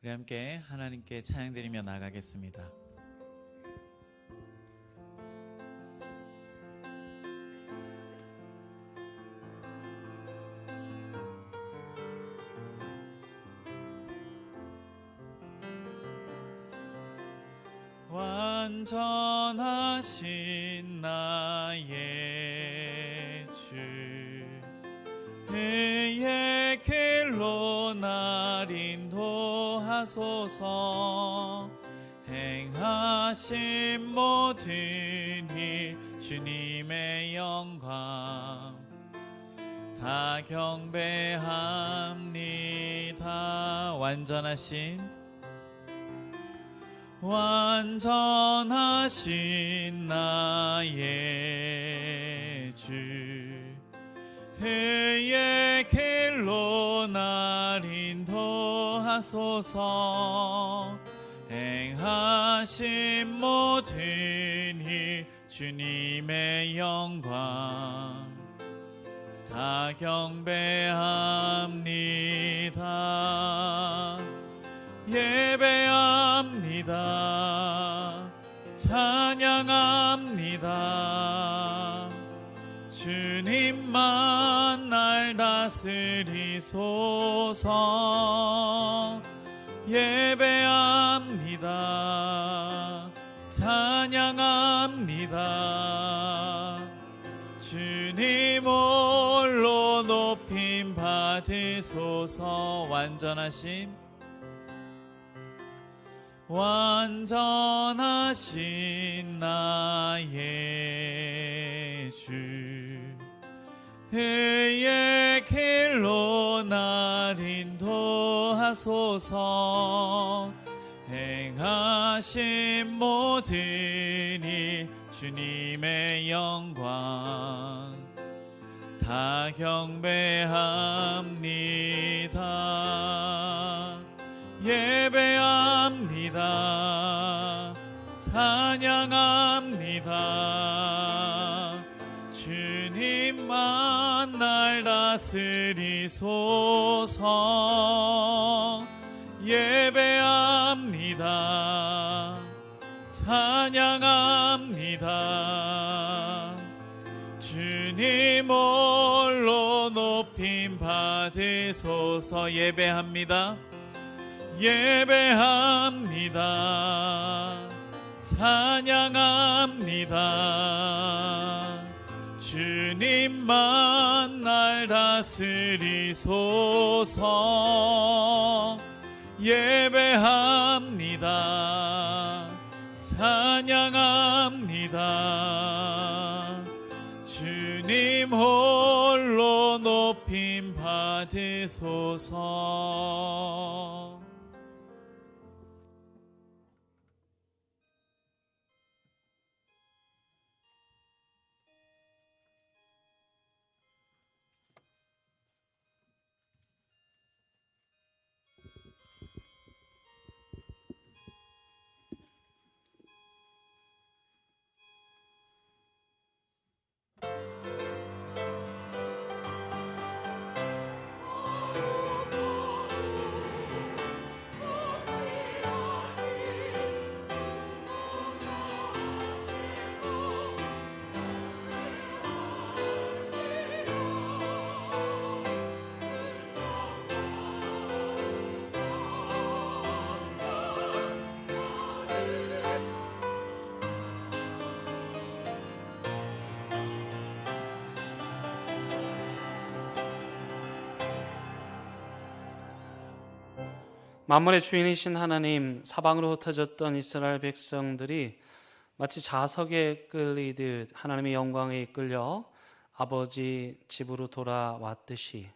우리 함께 하나님께 찬양드리며 나아가겠습니다. 완전하신 나의 주, 그의 길로 날 인도하소서. 행하신 모든 일 주님의 영광 다 경배합니다. 완전하신 나의 주, 그의 길로 날 인도하소서. 행하신 모든 일 주님의 영광 다 경배합니다. 예배합니다. 찬양합니다. 주님만 날 다스리소서. 예배합니다. 찬양합니다. 주님 홀로 높임 받으소서. 완전하신 나의 주, 그의 길로 날 인도하소서. 행하신 모든 일 주님의 영광 다 경배합니다. 예배합니다. 찬양합니다. 주님만 날 다스리소서. 예배합니다. 찬양합니다. 주님 홀로 높임 받으소서. 예배합니다. 예배합니다. 찬양합니다. 주님만 날 다스리소서. 예배합니다. 찬양합니다. 주님 홀로 높임 받으소서. 만물의 주인이신 하나님, 사방으로 흩어졌던 이스라엘 백성들이 마치 자석에 끌리듯 하나님의 영광에 이끌려 아버지 집으로 돌아왔듯이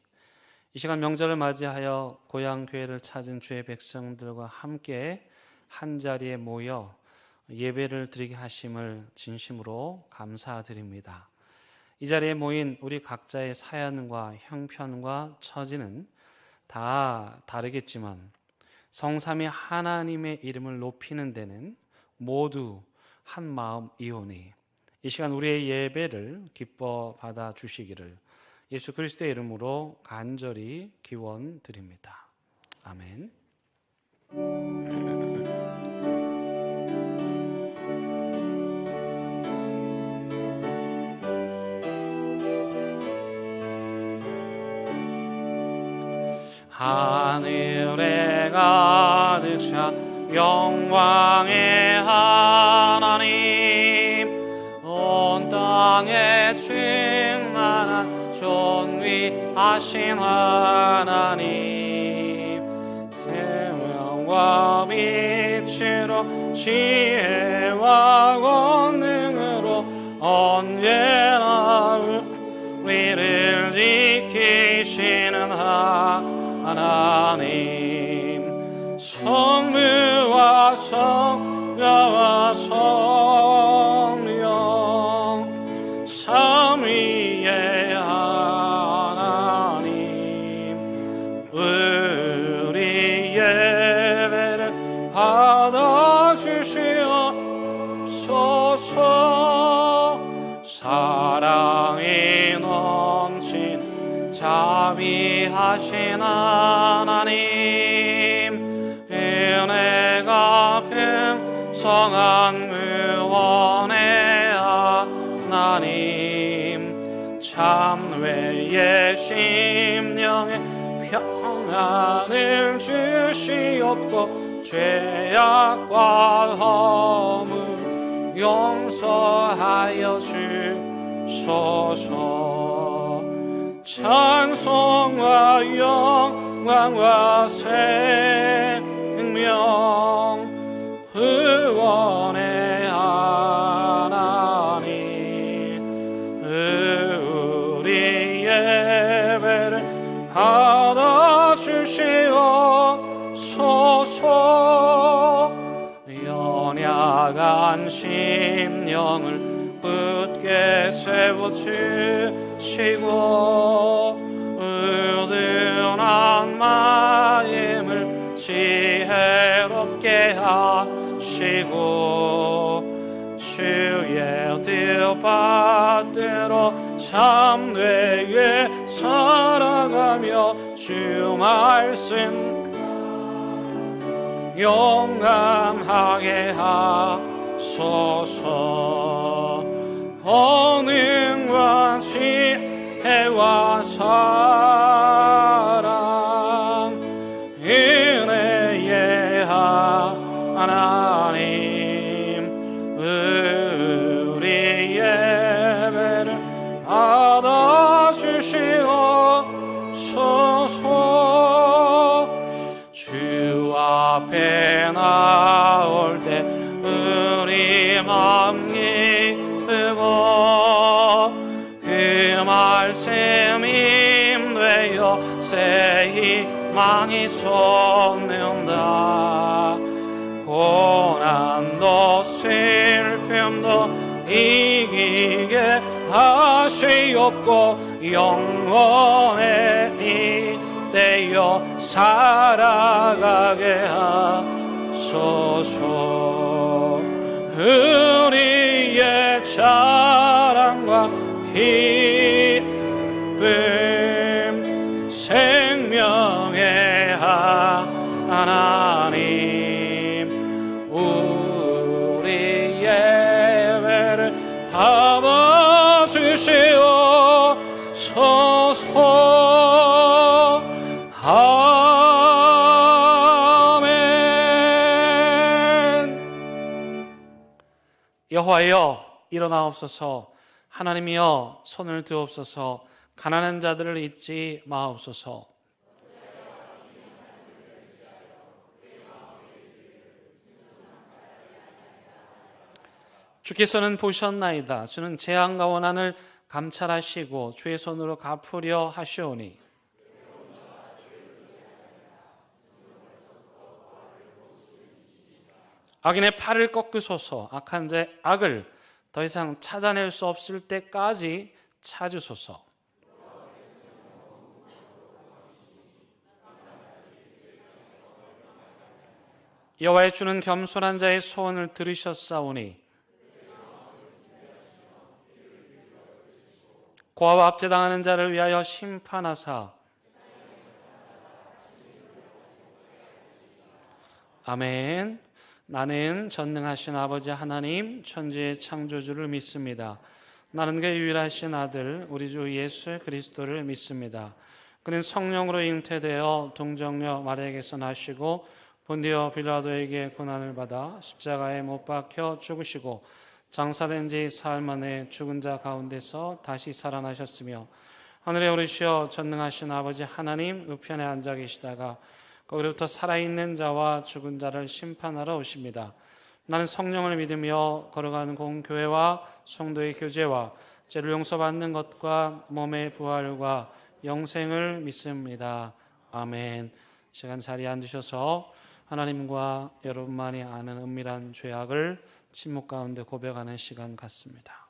이 시간 명절을 맞이하여 고향 교회를 찾은 주의 백성들과 함께 한자리에 모여 예배를 드리게 하심을 진심으로 감사드립니다. 이 자리에 모인 우리 각자의 사연과 형편과 처지는 다 다르겠지만 성삼위 하나님의 이름을 높이는 데는 모두 한 마음이오니 이 시간 우리의 예배를 기뻐 받아 주시기를 예수 그리스도의 이름으로 간절히 기원드립니다. 아멘. 하늘에 가득 차 영광의 하나님, 온 땅에 충만한 존귀하신 하나님, 생명과 빛으로 지혜와 권능으로 언제나 우리를 지키시는 하나님, 성부와 성자와 성령 삼위의 하나님, 우리 예배를 받아주시옵소서. 사랑이 넘친 자비하신 하나님, 은혜가 풍성한 구원의 하나님, 참회의 심령에 평안을 주시옵고 죄악과 허물 용서하여 주소서. 찬송과 영광과 생명 구원의 하나님, 우리 예배를 받아주시옵소서. 연약한 심령을 굳게 세워주시고 우둔한 마음을 지혜롭게 하시고 주의 뜻받들어 참되게 살아가며 주 말씀 용감하게 하소서. 권능과 지혜와 사랑 은혜의 하나님, 우리 예배를 받아주시옵소서. 주 앞에 나올 때 우리 마음 기쁘고 그 말씀 힘되어 새 희망이 솟는다. 고난도 슬픔도 이기게 하시옵고 영원에 이대여 살아가게 하소서. 우리의 자랑과 기쁨 생명의 하나님, 우리 예배를 받아주시옵소서. 여호와여 일어나옵소서. 하나님이여 손을 드옵소서. 가난한 자들을 잊지 마옵소서. 주께서는 보셨나이다. 주는 재앙과 원한을 감찰하시고 주의 손으로 갚으려 하시오니 악인의 팔을 꺾으소서. 악한 자의 악을 더 이상 찾아낼 수 없을 때까지 찾으소서. 여호와의 주는 겸손한 자의 소원을 들으셨사오니 고아와 압제당하는 자를 위하여 심판하사 아멘. 나는 전능하신 아버지 하나님 천지의 창조주를 믿습니다. 나는 그 유일하신 아들 우리 주 예수 그리스도를 믿습니다. 그는 성령으로 잉태되어 동정녀 마리아에게서 나시고 본디오 빌라도에게 고난을 받아 십자가에 못 박혀 죽으시고 장사된 지 사흘 만에 죽은 자 가운데서 다시 살아나셨으며 하늘에 오르시어 전능하신 아버지 하나님 우편에 앉아 계시다가 거기로부터 살아있는 자와 죽은 자를 심판하러 오십니다. 나는 성령을 믿으며 걸어가는 공교회와 성도의 교제와 죄를 용서받는 것과 몸의 부활과 영생을 믿습니다. 아멘. 시간 자리에 앉으셔서 하나님과 여러분만이 아는 은밀한 죄악을 침묵 가운데 고백하는 시간 갖습니다.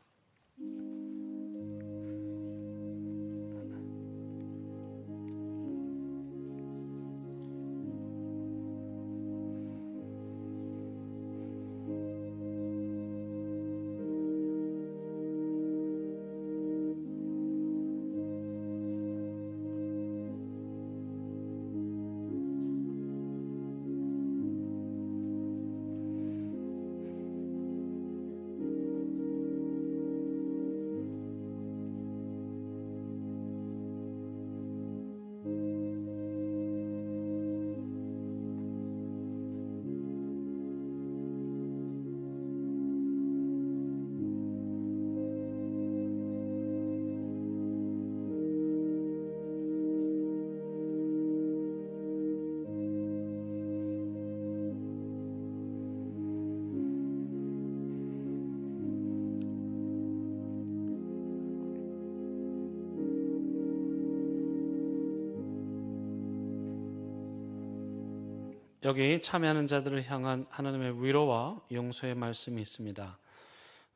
여기 참여하는 자들을 향한 하나님의 위로와 용서의 말씀이 있습니다.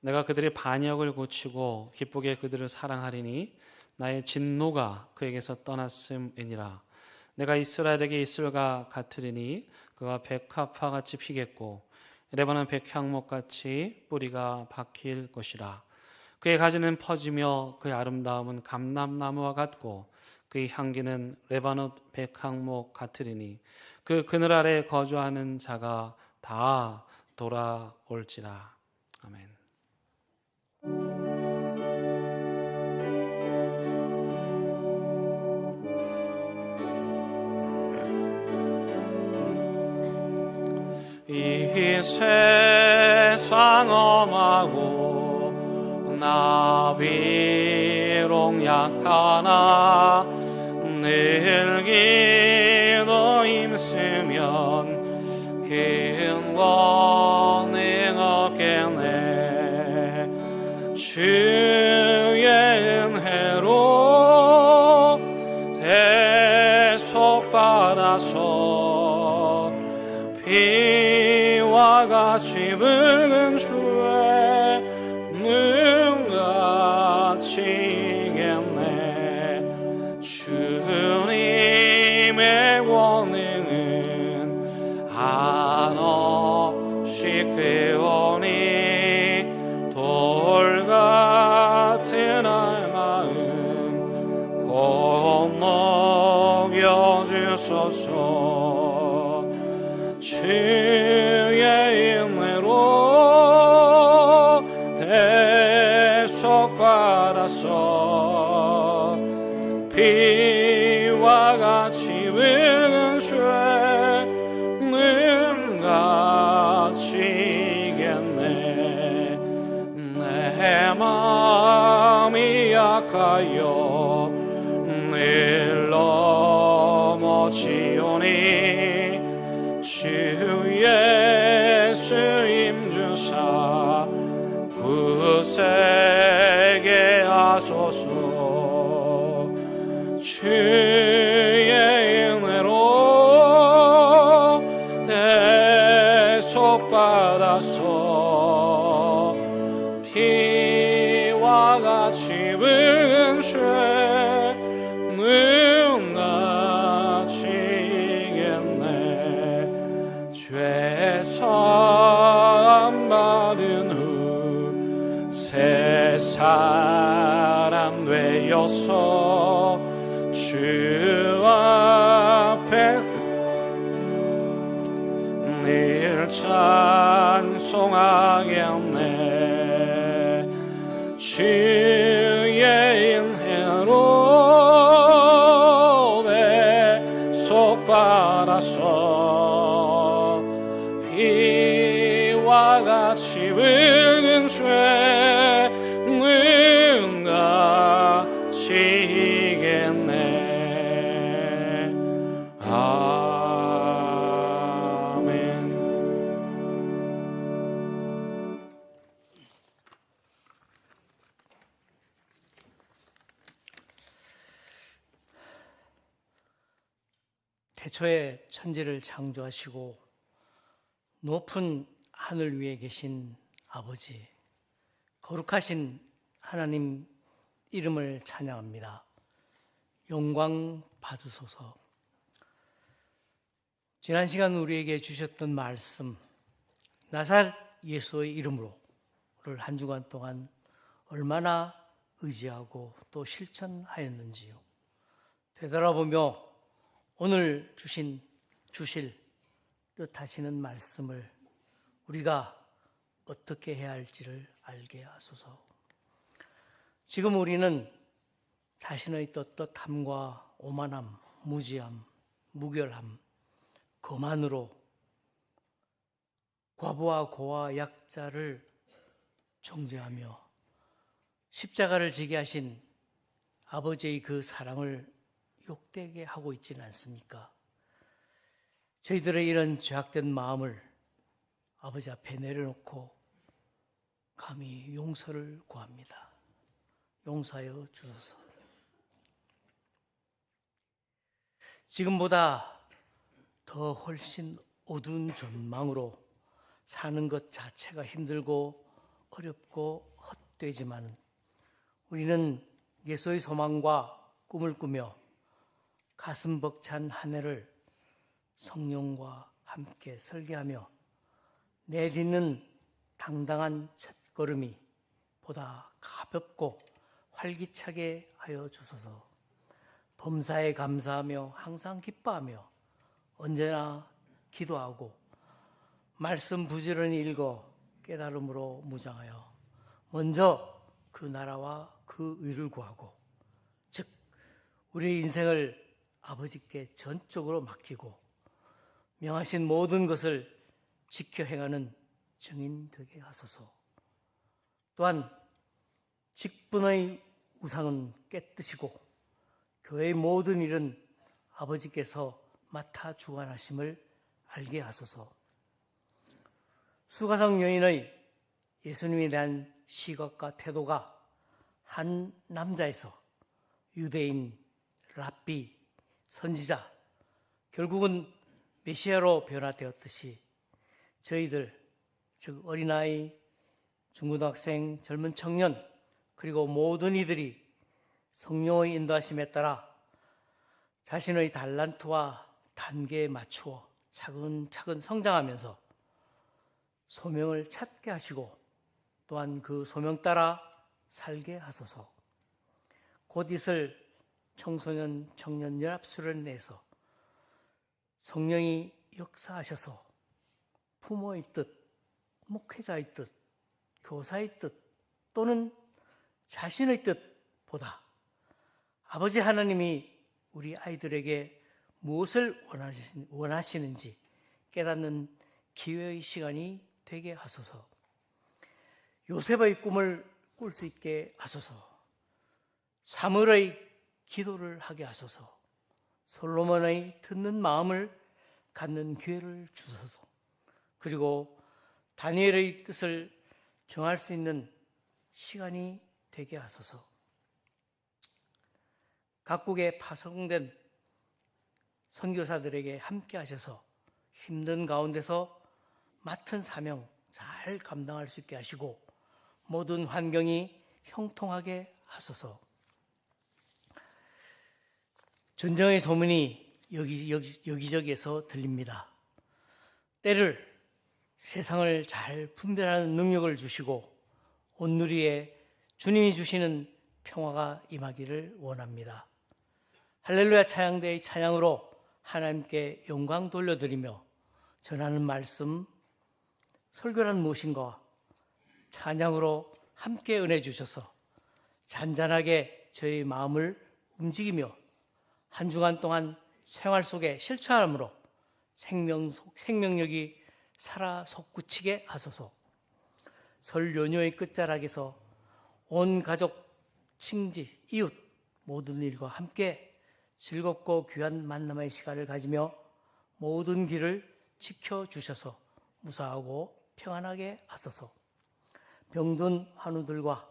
내가 그들의 반역을 고치고 기쁘게 그들을 사랑하리니 나의 진노가 그에게서 떠났음이니라. 내가 이스라엘에게 이슬과 같으리니 그가 백합화 같이 피겠고 레바논 백향목 같이 뿌리가 박힐 것이라. 그의 가지는 퍼지며 그의 아름다움은 감람나무와 같고 그의 향기는 레바논 백향목 같으리니 그 그늘 아래 거주하는 자가 다 돌아올지라. 아멘. 이 세상 엄하고 나 비록 약하나 늘 기도 힘쓰면 큰 원행 얻겠네. 주의 은혜로 대속받아서 비와 같이 붉은 주의 눈같이 이겠네. 주님의 권능은 한없이 크오니 돌같은 나의 마음 곧 녹여주소서. 주의 은혜로 대속받아서 비와 같이 붉은 주의 눈같이 이겠네. 내 마음이 약하여 늘 넘어지오니 주 예수 임주사 굳세게 하소서. 주의 은혜로 대속받아서 피와 같이 붉은 주의 눈같이 이겠네. 죄사함 받은 후 새 사람 되어서 주 앞에 늘 찬송하겠네. 주의 은혜로 알아서 비와 같이 붉은 쇠는 가시겠네. 아멘. 태초에 천지를 창조하시고 높은 하늘 위에 계신 아버지, 거룩하신 하나님 이름을 찬양합니다. 영광 받으소서. 지난 시간 우리에게 주셨던 말씀, 나사렛 예수의 이름으로를 한 주간 동안 얼마나 의지하고 또 실천하였는지요. 되돌아보며 오늘 주실 뜻하시는 말씀을 우리가 어떻게 해야 할지를 알게 하소서. 지금 우리는 자신의 떳떳함과 오만함, 무지함, 무결함, 거만으로 과부와 고와 약자를 정죄하며 십자가를 지게 하신 아버지의 그 사랑을 욕되게 하고 있지는 않습니까? 저희들의 이런 죄악된 마음을 아버지 앞에 내려놓고 감히 용서를 구합니다. 용서하여 주소서. 지금보다 더 훨씬 어두운 전망으로 사는 것 자체가 힘들고 어렵고 헛되지만 우리는 예수의 소망과 꿈을 꾸며 가슴 벅찬 한 해를 성령과 함께 설계하며 내딛는 당당한 첫걸음이 보다 가볍고 활기차게 하여 주소서. 범사에 감사하며 항상 기뻐하며 언제나 기도하고 말씀 부지런히 읽어 깨달음으로 무장하여 먼저 그 나라와 그 의를 구하고, 즉 우리의 인생을 아버지께 전적으로 맡기고 명하신 모든 것을 지켜 행하는 증인 되게 하소서. 또한 직분의 우상은 깨뜨시고 교회의 모든 일은 아버지께서 맡아 주관하심을 알게 하소서. 수가성 여인의 예수님에 대한 시각과 태도가 한 남자에서 유대인, 랍비, 선지자, 결국은 메시아로 변화되었듯이 저희들, 즉 어린아이, 중고등학생, 젊은 청년, 그리고 모든 이들이 성령의 인도하심에 따라 자신의 달란트와 단계에 맞추어 차근차근 성장하면서 소명을 찾게 하시고 또한 그 소명 따라 살게 하소서. 곧 있을 청소년 청년 연합수련을 내서 성령이 역사하셔서 부모의 뜻, 목회자의 뜻, 교사의 뜻 또는 자신의 뜻보다 아버지 하나님이 우리 아이들에게 무엇을 원하시는지 깨닫는 기회의 시간이 되게 하소서. 요셉의 꿈을 꿀 수 있게 하소서. 사무엘의 기도를 하게 하소서. 솔로몬의 듣는 마음을 갖는 기회를 주소서. 그리고 다니엘의 뜻을 정할 수 있는 시간이 되게 하소서. 각국에 파송된 선교사들에게 함께 하셔서 힘든 가운데서 맡은 사명 잘 감당할 수 있게 하시고 모든 환경이 형통하게 하소서. 전쟁의 소문이 여기저기에서 들립니다. 때를 세상을 잘 분별하는 능력을 주시고 온누리에 주님이 주시는 평화가 임하기를 원합니다. 할렐루야 찬양대의 찬양으로 하나님께 영광 돌려드리며 전하는 말씀, 설교란 무엇인가 찬양으로 함께 은혜 주셔서 잔잔하게 저희 마음을 움직이며 한 주간 동안 생활 속에 실천함으로 생명력이 살아 솟구치게 하소서. 설 연휴의 끝자락에서 온 가족, 친지, 이웃 모든 일과 함께 즐겁고 귀한 만남의 시간을 가지며 모든 길을 지켜주셔서 무사하고 평안하게 하소서. 병든 환우들과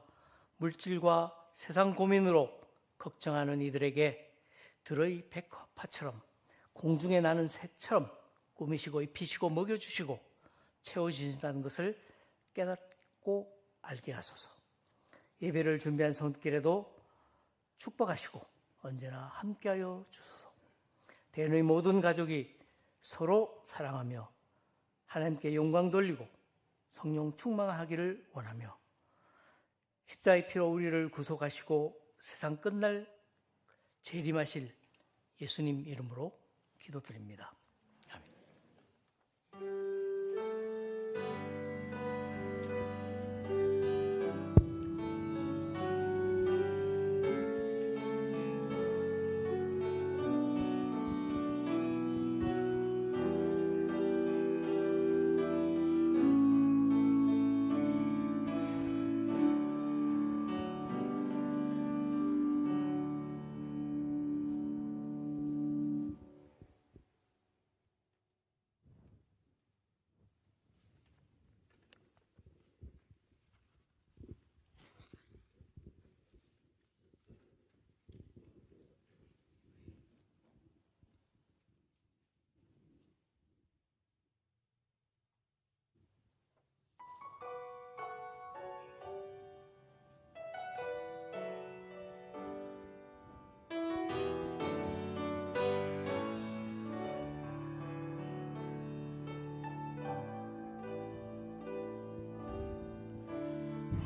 물질과 세상 고민으로 걱정하는 이들에게 들의 백화파처럼 공중에 나는 새처럼 꾸미시고 입히시고 먹여주시고 채워주신다는 것을 깨닫고 알게 하소서. 예배를 준비한 손길에도 축복하시고 언제나 함께하여 주소서. 대한의 모든 가족이 서로 사랑하며 하나님께 영광 돌리고 성령 충만하기를 원하며 십자가의 피로 우리를 구속하시고 세상 끝날 재림하실 예수님 이름으로 기도드립니다.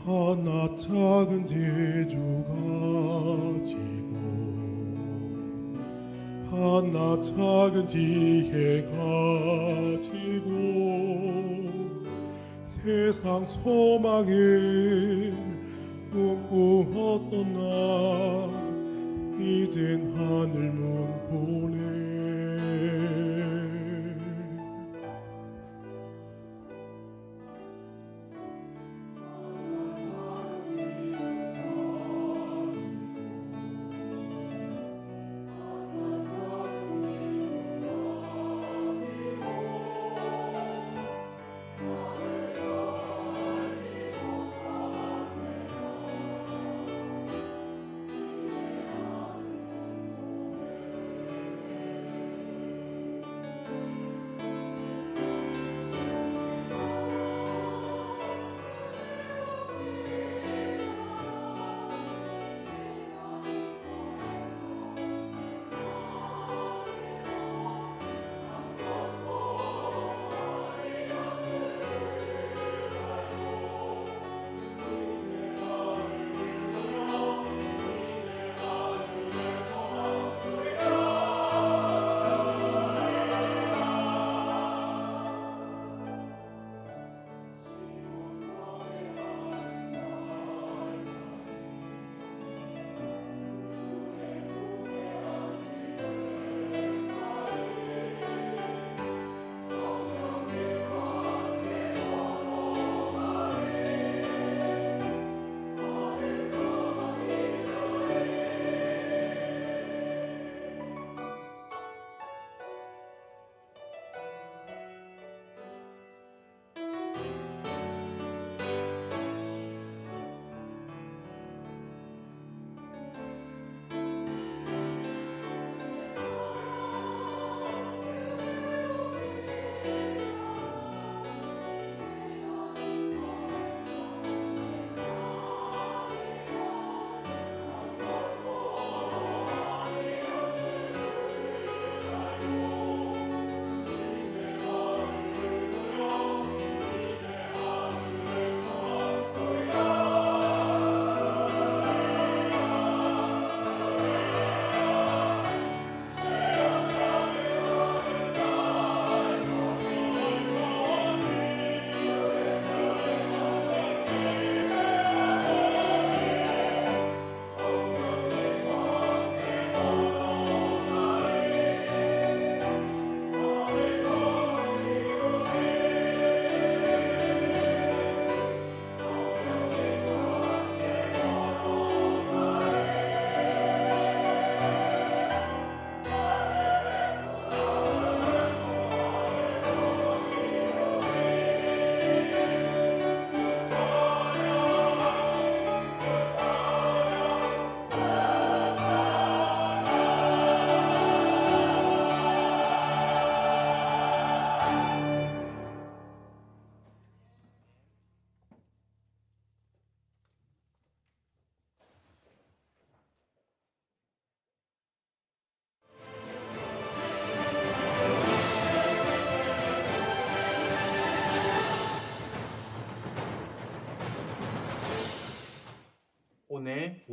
하나 작은 재주 가지고 하나 작은 지혜 가지고 세상 소망을 꿈꾸었던 나 이젠 하늘 문 보네.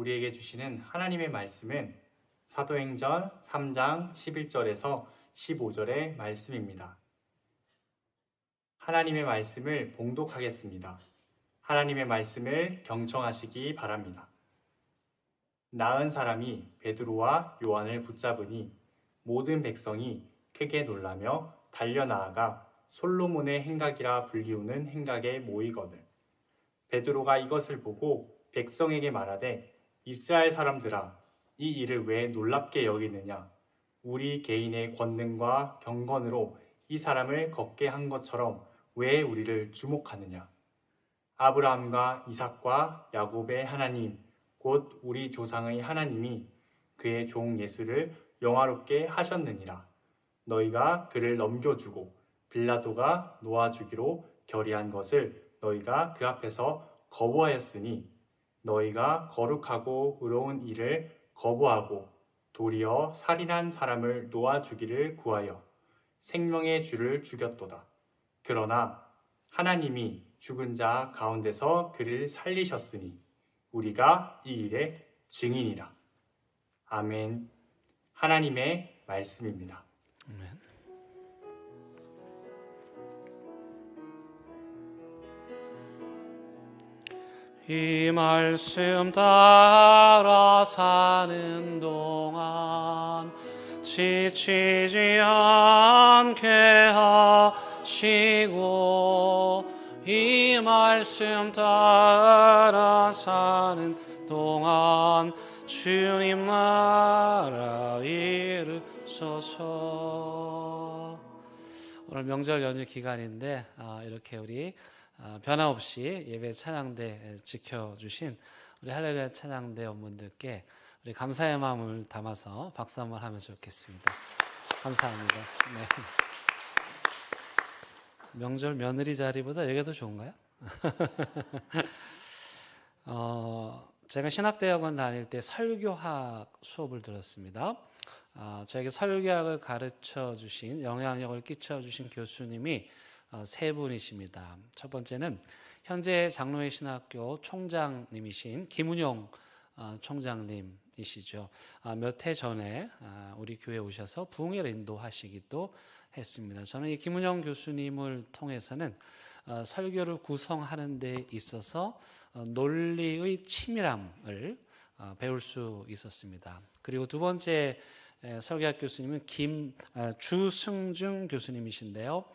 우리에게 주시는 하나님의 말씀은 사도행전 3장 11절에서 15절의 말씀입니다. 하나님의 말씀을 봉독하겠습니다. 하나님의 말씀을 경청하시기 바랍니다. 나은 사람이 베드로와 요한을 붙잡으니 모든 백성이 크게 놀라며 달려나아가 솔로몬의 행각이라 불리우는 행각에 모이거늘 베드로가 이것을 보고 백성에게 말하되 이스라엘 사람들아 이 일을 왜 놀랍게 여기느냐 우리 개인의 권능과 경건으로 이 사람을 걷게 한 것처럼 왜 우리를 주목하느냐 아브라함과 이삭과 야곱의 하나님 곧 우리 조상의 하나님이 그의 종 예수를 영화롭게 하셨느니라 너희가 그를 넘겨주고 빌라도가 놓아주기로 결의한 것을 너희가 그 앞에서 거부하였으니 너희가 거룩하고 의로운 일을 거부하고 도리어 살인한 사람을 놓아주기를 구하여 생명의 주를 죽였도다. 그러나 하나님이 죽은 자 가운데서 그를 살리셨으니 우리가 이 일의 증인이라. 아멘. 하나님의 말씀입니다. 아멘. 이 말씀 따라 사는 동안 지치지 않게 하시고 이 말씀 따라 사는 동안 주님 나라 이루소서. 오늘 명절 연휴 기간인데 이렇게 우리 변함없이 예배 찬양대 지켜주신 우리 할렐루야 찬양대 원분들께 우리 감사의 마음을 담아서 박수 한번 하면 좋겠습니다. 감사합니다. 네. 명절 며느리 자리보다 여기가 더 좋은가요? 제가 신학대학원 다닐 때 설교학 수업을 들었습니다. 저에게 설교학을 가르쳐 주신, 영향력을 끼쳐 주신 교수님이 세 분이십니다. 첫 번째는 현재 장로회 신학교 총장님이신 김은용 총장님이시죠. 몇 해 전에 우리 교회에 오셔서 부흥회를 인도하시기도 했습니다. 저는 이 김은영 교수님을 통해서는 설교를 구성하는 데 있어서 논리의 치밀함을 배울 수 있었습니다. 그리고 두 번째 설교학 교수님은 주승중 교수님이신데요.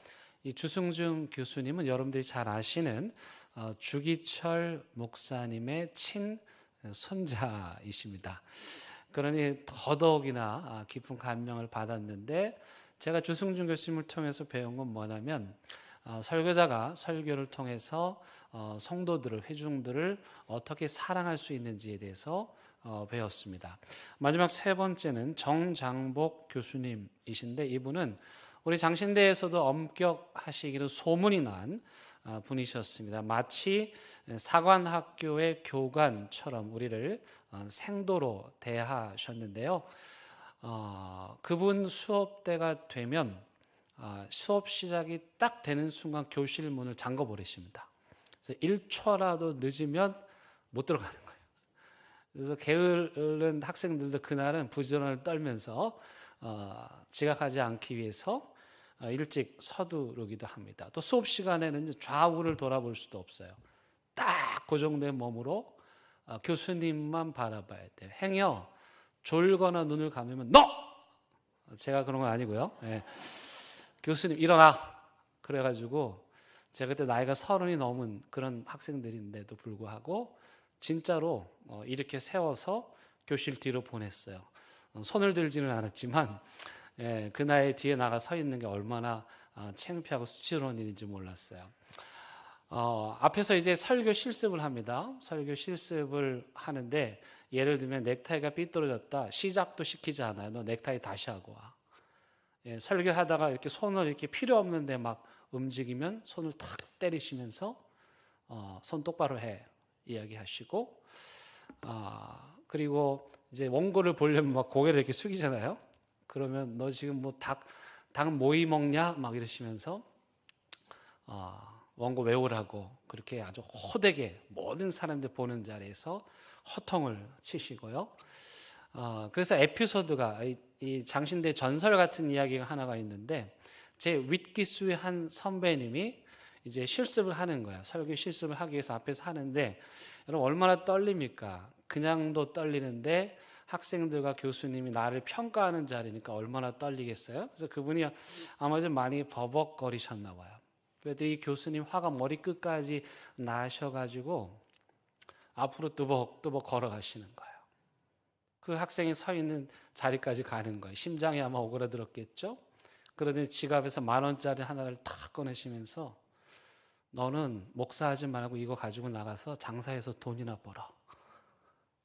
이 주승중 교수님은 여러분들이 잘 아시는 주기철 목사님의 친손자이십니다. 그러니 더더욱이나 깊은 감명을 받았는데 제가 주승중 교수님을 통해서 배운 건 뭐냐면 설교자가 설교를 통해서 성도들을, 회중들을 어떻게 사랑할 수 있는지에 대해서 배웠습니다. 마지막 세 번째는 정장복 교수님이신데 이분은 우리 장신대에서도 엄격하시기로 소문이 난 분이셨습니다. 마치 사관학교의 교관처럼 우리를 생도로 대하셨는데요. 그분 수업 때가 되면 수업 시작이 딱 되는 순간 교실 문을 잠궈 버리십니다. 그래서 1초라도 늦으면 못 들어가는 거예요. 그래서 게으른 학생들도 그날은 부지런을 떨면서 지각하지 않기 위해서 일찍 서두르기도 합니다. 또 수업 시간에는 좌우를 돌아볼 수도 없어요. 딱 고정된 몸으로 교수님만 바라봐야 돼요. 행여 졸거나 눈을 감으면 너! 제가 그런 건 아니고요. 네. 교수님 일어나! 그래가지고 제가 그때 나이가 30이 넘은 그런 학생들인데도 불구하고 진짜로 이렇게 세워서 교실 뒤로 보냈어요. 손을 들지는 않았지만 그 나이 뒤에 나가 서 있는 게 얼마나 창피하고 수치스러운 일인지 몰랐어요. 앞에서 이제 설교 실습을 합니다. 설교 실습을 하는데 예를 들면 넥타이가 삐뚤어졌다. 시작도 시키지 않아요. 너 넥타이 다시 하고 와. 설교하다가 이렇게 손을 이렇게 필요 없는데 막 움직이면 손을 탁 때리시면서 손 똑바로 해 이야기하시고 그리고 이제 원고를 보려면 막 고개를 이렇게 숙이잖아요. 그러면 너 지금 뭐 닭 모이 먹냐 막 이러시면서 원고 외우라고 그렇게 아주 호되게 모든 사람들 보는 자리에서 호통을 치시고요. 그래서 에피소드가 이 장신대 전설 같은 이야기가 하나가 있는데, 제 윗기수의 한 선배님이 이제 실습을 하는 거예요. 설교 실습을 하기 위해서 앞에서 하는데, 여러분 얼마나 떨립니까? 그냥도 떨리는데 학생들과 교수님이 나를 평가하는 자리니까 얼마나 떨리겠어요? 그래서 그분이 아마 좀 많이 버벅거리셨나 봐요. 그래도 이 교수님 화가 머리끝까지 나셔가지고 앞으로 뚜벅뚜벅 걸어가시는 거예요. 그 학생이 서 있는 자리까지 가는 거예요. 심장이 아마 오그라들었겠죠? 그러더니 지갑에서 10,000원짜리 하나를 탁 꺼내시면서, 너는 목사하지 말고 이거 가지고 나가서 장사해서 돈이나 벌어.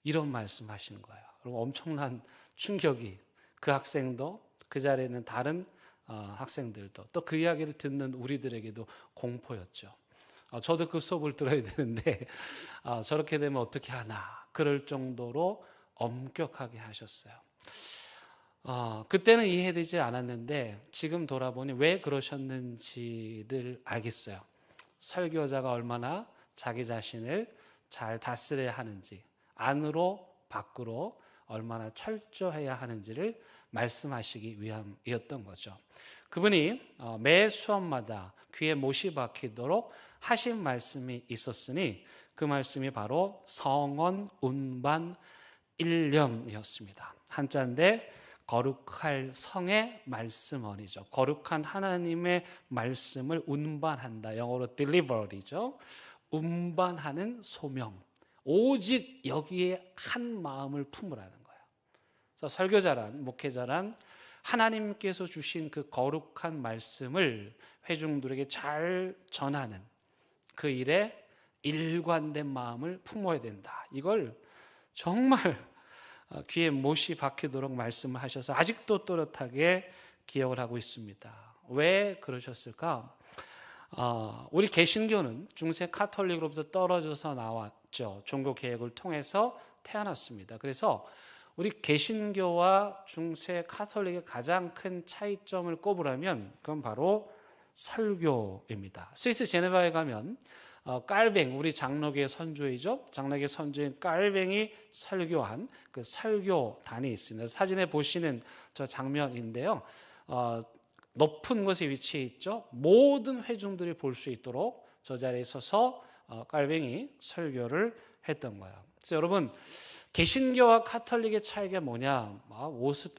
이런 말씀하시는 거예요. 그럼 엄청난 충격이, 그 학생도, 그 자리에 있는 다른 학생들도, 또 그 이야기를 듣는 우리들에게도 공포였죠. 저도 그 수업을 들어야 되는데 저렇게 되면 어떻게 하나, 그럴 정도로 엄격하게 하셨어요. 그때는 이해되지 않았는데 지금 돌아보니 왜 그러셨는지를 알겠어요. 설교자가 얼마나 자기 자신을 잘 다스려야 하는지, 안으로 밖으로 얼마나 철저해야 하는지를 말씀하시기 위함이었던 거죠. 그분이 매 수업마다 귀에 못이 박히도록 하신 말씀이 있었으니 그 말씀이 바로 성언 운반 일념이었습니다. 한자인데 거룩할 성의 말씀언이죠. 거룩한 하나님의 말씀을 운반한다. 영어로 deliver이죠. 운반하는 소명. 오직 여기에 한 마음을 품으라는 거예요. 그래서 설교자란, 목회자란 하나님께서 주신 그 거룩한 말씀을 회중들에게 잘 전하는 그 일에 일관된 마음을 품어야 된다. 이걸 정말 귀에 못이 박히도록 말씀을 하셔서 아직도 또렷하게 기억을 하고 있습니다. 왜 그러셨을까? 우리 개신교는 중세 카톨릭으로부터 떨어져서 나왔죠. 종교 개혁을 통해서 태어났습니다. 그래서 우리 개신교와 중세 카톨릭의 가장 큰 차이점을 꼽으라면 그건 바로 설교입니다. 스위스 제네바에 가면 깔뱅, 우리 장로교의 선조이죠. 장로교의 선조인 깔뱅이 설교한 그 설교단이 있습니다. 사진에 보시는 저 장면인데요. 높은 곳에 위치해 있죠. 모든 회중들이 볼 수 있도록 저 자리에 서서 깔뱅이 설교를 했던 거예요. 그래서 여러분, 개신교와 카톨릭의 차이가 뭐냐?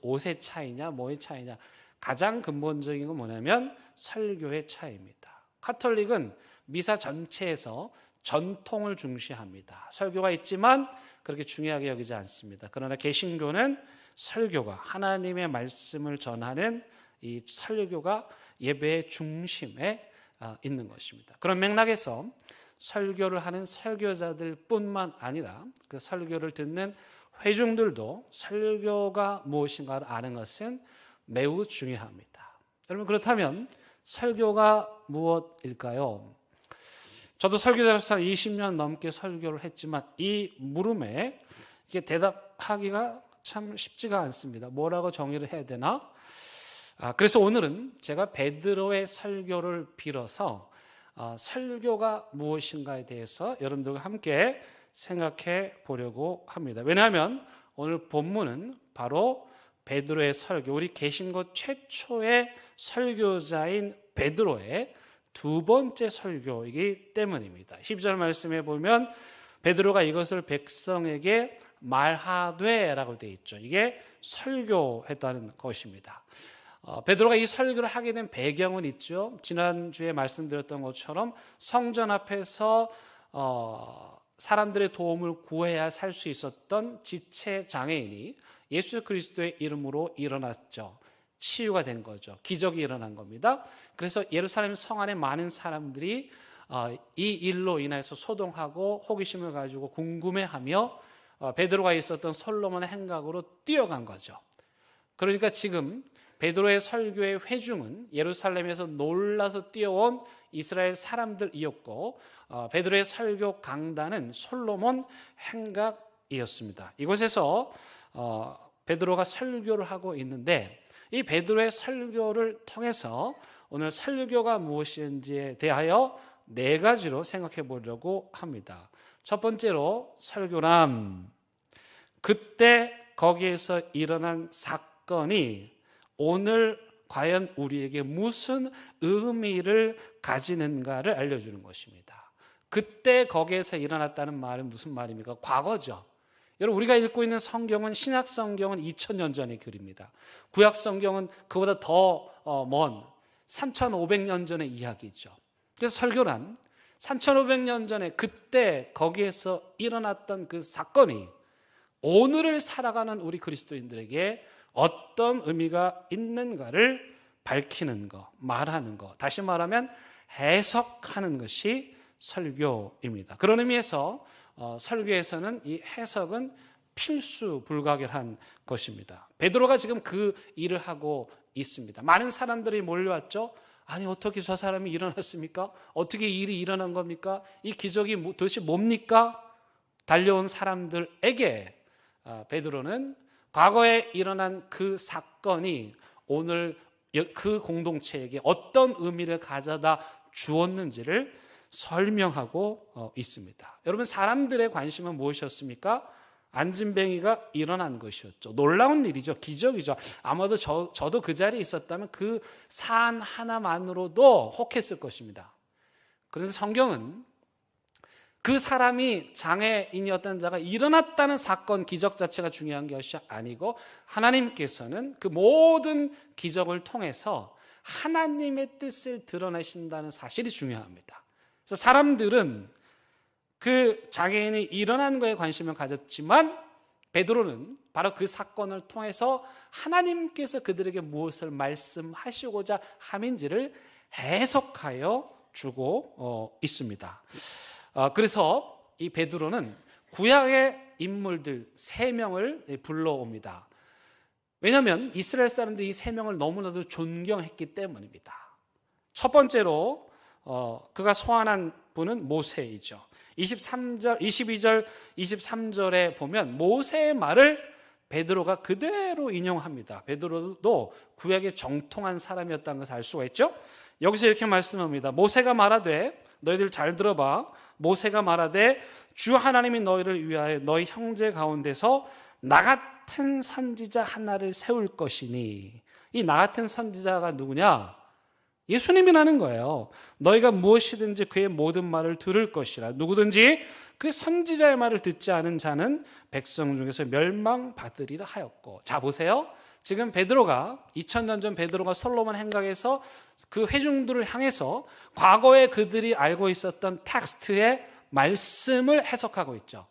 옷의 차이냐? 뭐의 차이냐? 가장 근본적인 건 뭐냐면 설교의 차이입니다. 카톨릭은 미사 전체에서 전통을 중시합니다. 설교가 있지만 그렇게 중요하게 여기지 않습니다. 그러나 개신교는 설교가, 하나님의 말씀을 전하는 이 설교가 예배의 중심에 있는 것입니다. 그런 맥락에서 설교를 하는 설교자들뿐만 아니라 그 설교를 듣는 회중들도 설교가 무엇인가를 아는 것은 매우 중요합니다. 여러분, 그렇다면 설교가 무엇일까요? 저도 설교자로서 20년 넘게 설교를 했지만 이 물음에 이게 대답하기가 참 쉽지가 않습니다. 뭐라고 정의를 해야 되나? 그래서 오늘은 제가 베드로의 설교를 빌어서 설교가 무엇인가에 대해서 여러분들과 함께 생각해 보려고 합니다. 왜냐하면 오늘 본문은 바로 베드로의 설교, 우리 개신교 최초의 설교자인 베드로의 두 번째 설교이기 때문입니다. 12절 말씀에 보면 베드로가 이것을 백성에게 말하되라고 되어 있죠. 이게 설교했다는 것입니다. 베드로가 이 설교를 하게 된 배경은 있죠. 지난주에 말씀드렸던 것처럼 성전 앞에서 사람들의 도움을 구해야 살 수 있었던 지체 장애인이 예수 그리스도의 이름으로 일어났죠. 치유가 된 거죠. 기적이 일어난 겁니다. 그래서 예루살렘 성 안에 많은 사람들이 이 일로 인해서 소동하고 호기심을 가지고 궁금해하며 베드로가 있었던 솔로몬의 행각으로 뛰어간 거죠. 그러니까 지금 베드로의 설교의 회중은 예루살렘에서 놀라서 뛰어온 이스라엘 사람들이었고 베드로의 설교 강단은 솔로몬 행각이었습니다. 이곳에서 베드로가 설교를 하고 있는데 이 베드로의 설교를 통해서 오늘 설교가 무엇인지에 대하여 네 가지로 생각해 보려고 합니다. 첫 번째로 설교란, 그때 거기에서 일어난 사건이 오늘 과연 우리에게 무슨 의미를 가지는가를 알려주는 것입니다. 그때 거기에서 일어났다는 말은 무슨 말입니까? 과거죠. 여러분, 우리가 읽고 있는 성경은, 신약 성경은 2000년 전의 글입니다. 구약 성경은 그보다 더 먼 3500년 전의 이야기죠. 그래서 설교란 3500년 전에 그때 거기에서 일어났던 그 사건이 오늘을 살아가는 우리 그리스도인들에게 어떤 의미가 있는가를 밝히는 것, 말하는 것, 다시 말하면 해석하는 것이 설교입니다. 그런 의미에서 설교에서는 이 해석은 필수 불가결한 것입니다. 베드로가 지금 그 일을 하고 있습니다. 많은 사람들이 몰려왔죠. 아니, 어떻게 저 사람이 일어났습니까? 어떻게 이 일이 일어난 겁니까? 이 기적이 도대체 뭡니까? 달려온 사람들에게 베드로는 과거에 일어난 그 사건이 오늘 그 공동체에게 어떤 의미를 가져다 주었는지를 설명하고 있습니다. 여러분, 사람들의 관심은 무엇이었습니까? 안진뱅이가 일어난 것이었죠. 놀라운 일이죠. 기적이죠. 아마도 저도 그 자리에 있었다면 그 사안 하나만으로도 혹했을 것입니다. 그런데 성경은 그 사람이 장애인이었던 자가 일어났다는 사건, 기적 자체가 중요한 것이 아니고 하나님께서는 그 모든 기적을 통해서 하나님의 뜻을 드러내신다는 사실이 중요합니다. 그래서 사람들은 그 장애인이 일어난 거에 관심을 가졌지만 베드로는 바로 그 사건을 통해서 하나님께서 그들에게 무엇을 말씀하시고자 함인지를 해석하여 주고 있습니다. 그래서 이 베드로는 구약의 인물들 3명을 불러옵니다. 왜냐하면 이스라엘 사람들이 이 3명을 너무나도 존경했기 때문입니다. 첫 번째로 그가 소환한 분은 모세이죠. 22절, 23절에 보면 모세의 말을 베드로가 그대로 인용합니다. 베드로도 구약의 정통한 사람이었다는 것을 알 수가 있죠. 여기서 이렇게 말씀합니다. 모세가 말하되, 너희들 잘 들어봐. 모세가 말하되 주 하나님이 너희를 위하여 너희 형제 가운데서 나 같은 선지자 하나를 세울 것이니, 이 나 같은 선지자가 누구냐? 예수님이라는 거예요. 너희가 무엇이든지 그의 모든 말을 들을 것이라. 누구든지 그 선지자의 말을 듣지 않은 자는 백성 중에서 멸망받으리라 하였고. 자, 보세요. 지금 베드로가 2000년 전 베드로가 솔로몬 행각에서 그 회중들을 향해서 과거에 그들이 알고 있었던 텍스트의 말씀을 해석하고 있죠.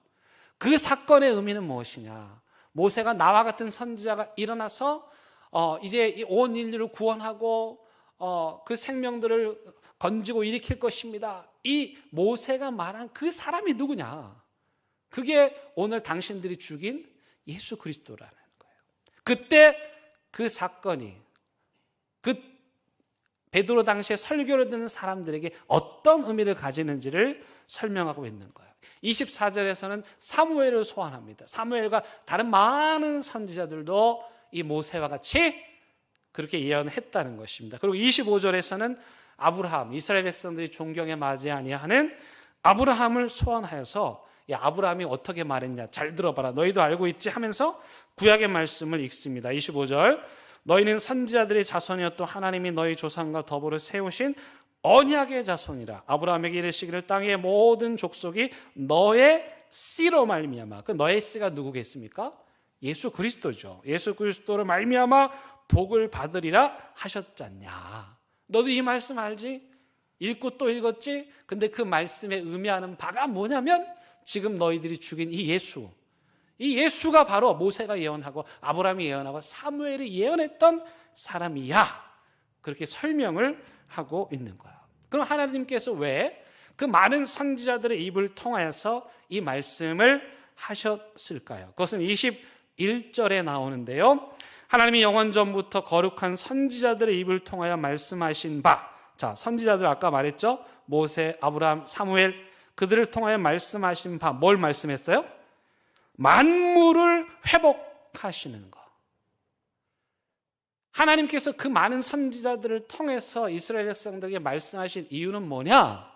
그 사건의 의미는 무엇이냐? 모세가 나와 같은 선지자가 일어나서 이제 온 인류를 구원하고 그 생명들을 건지고 일으킬 것입니다. 이 모세가 말한 그 사람이 누구냐? 그게 오늘 당신들이 죽인 예수 그리스도라는 거예요. 그때 그 사건이 그 베드로 당시에 설교를 듣는 사람들에게 어떤 의미를 가지는지를 설명하고 있는 거예요. 24절에서는 사무엘을 소환합니다. 사무엘과 다른 많은 선지자들도 이 모세와 같이 그렇게 예언했다는 것입니다. 그리고 25절에서는 아브라함, 이스라엘 백성들이 존경에 맞지 아니하는 아브라함을 소환하여서 이 아브라함이 어떻게 말했냐, 잘 들어봐라, 너희도 알고 있지 하면서 구약의 말씀을 읽습니다. 25절, 너희는 선지자들의 자손이었던 하나님이 너희 조상과 더불어 세우신 언약의 자손이라. 아브라함에게 이르시기를 땅의 모든 족속이 너의 씨로 말미암아. 그 너의 씨가 누구겠습니까? 예수 그리스도죠. 예수 그리스도를 말미암아 복을 받으리라 하셨잖냐. 너도 이 말씀 알지? 읽고 또 읽었지? 근데 그 말씀에 의미하는 바가 뭐냐면 지금 너희들이 죽인 이 예수, 이 예수가 바로 모세가 예언하고 아브라함이 예언하고 사무엘이 예언했던 사람이야. 그렇게 설명을 하고 있는 거야. 그럼 하나님께서 왜 그 많은 선지자들의 입을 통하여서 이 말씀을 하셨을까요? 그것은 21절에 나오는데요. 하나님이 영원전부터 거룩한 선지자들의 입을 통하여 말씀하신 바. 자, 선지자들 아까 말했죠? 모세, 아브라함, 사무엘, 그들을 통하여 말씀하신 바. 뭘 말씀했어요? 만물을 회복하시는 것. 하나님께서 그 많은 선지자들을 통해서 이스라엘 백성들에게 말씀하신 이유는 뭐냐?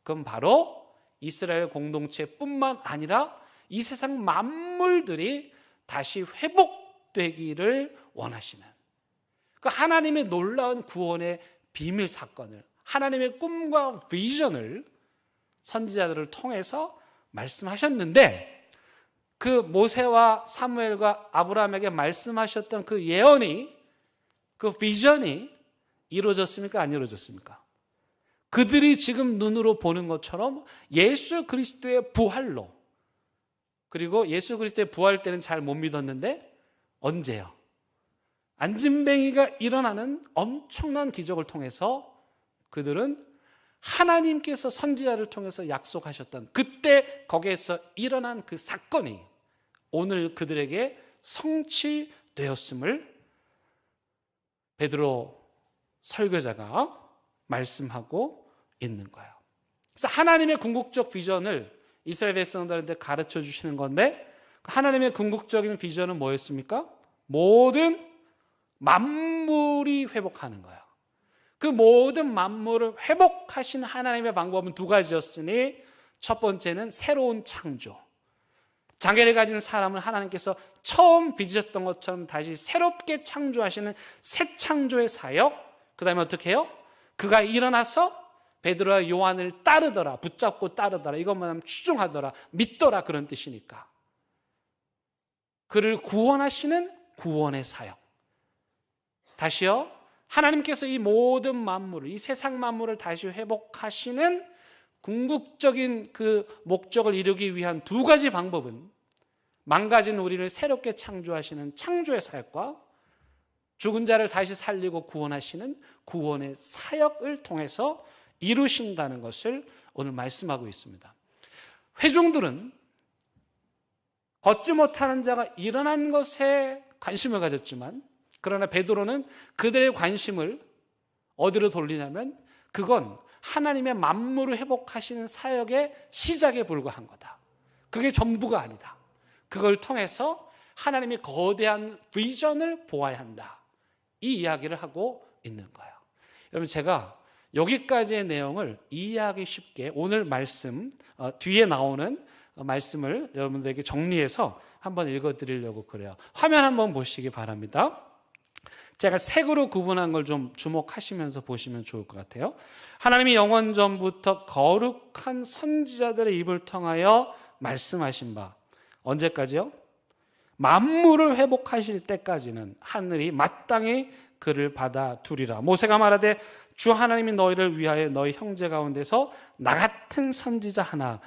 그건 바로 이스라엘 공동체뿐만 아니라 이 세상 만물들이 다시 회복되기를 원하시는 그 하나님의 놀라운 구원의 비밀 사건을, 하나님의 꿈과 비전을 선지자들을 통해서 말씀하셨는데, 그 모세와 사무엘과 아브라함에게 말씀하셨던 그 예언이, 그 비전이 이루어졌습니까? 안 이루어졌습니까? 그들이 지금 눈으로 보는 것처럼 예수 그리스도의 부활로, 그리고 예수 그리스도의 부활 때는 잘 못 믿었는데 언제요? 안진뱅이가 일어나는 엄청난 기적을 통해서 그들은 하나님께서 선지자를 통해서 약속하셨던 그때 거기에서 일어난 그 사건이 오늘 그들에게 성취되었음을 베드로 설교자가 말씀하고 있는 거예요. 그래서 하나님의 궁극적 비전을 이스라엘 백성들한테 가르쳐 주시는 건데, 하나님의 궁극적인 비전은 뭐였습니까? 모든 만물이 회복하는 거예요. 그 모든 만물을 회복하신 하나님의 방법은 두 가지였으니, 첫 번째는 새로운 창조. 장애를 가진 사람을 하나님께서 처음 빚으셨던 것처럼 다시 새롭게 창조하시는 새 창조의 사역. 그 다음에 어떻게 해요? 그가 일어나서 베드로와 요한을 따르더라, 붙잡고 따르더라, 이것만 하면 추종하더라, 믿더라, 그런 뜻이니까. 그를 구원하시는 구원의 사역. 다시요, 하나님께서 이 모든 만물을, 이 세상 만물을 다시 회복하시는 궁극적인 그 목적을 이루기 위한 두 가지 방법은 망가진 우리를 새롭게 창조하시는 창조의 사역과 죽은 자를 다시 살리고 구원하시는 구원의 사역을 통해서 이루신다는 것을 오늘 말씀하고 있습니다. 회중들은 걷지 못하는 자가 일어난 것에 관심을 가졌지만, 그러나 베드로는 그들의 관심을 어디로 돌리냐면 그건 하나님의 만물을 회복하시는 사역의 시작에 불과한 거다. 그게 전부가 아니다. 그걸 통해서 하나님의 거대한 비전을 보아야 한다. 이 이야기를 하고 있는 거예요. 여러분, 제가 여기까지의 내용을 이해하기 쉽게 오늘 말씀 뒤에 나오는 말씀을 여러분들에게 정리해서 한번 읽어드리려고 그래요. 화면 한번 보시기 바랍니다. 제가 색으로 구분한 걸 좀 주목하시면서 보시면 좋을 것 같아요. 하나님이 영원 전부터 거룩한 선지자들의 입을 통하여 말씀하신 바, 언제까지요? 만물을 회복하실 때까지는 하늘이 마땅히 그를 받아두리라. 모세가 말하되 주 하나님이 너희를 위하여 너희 형제 가운데서 나 같은 선지자 하나,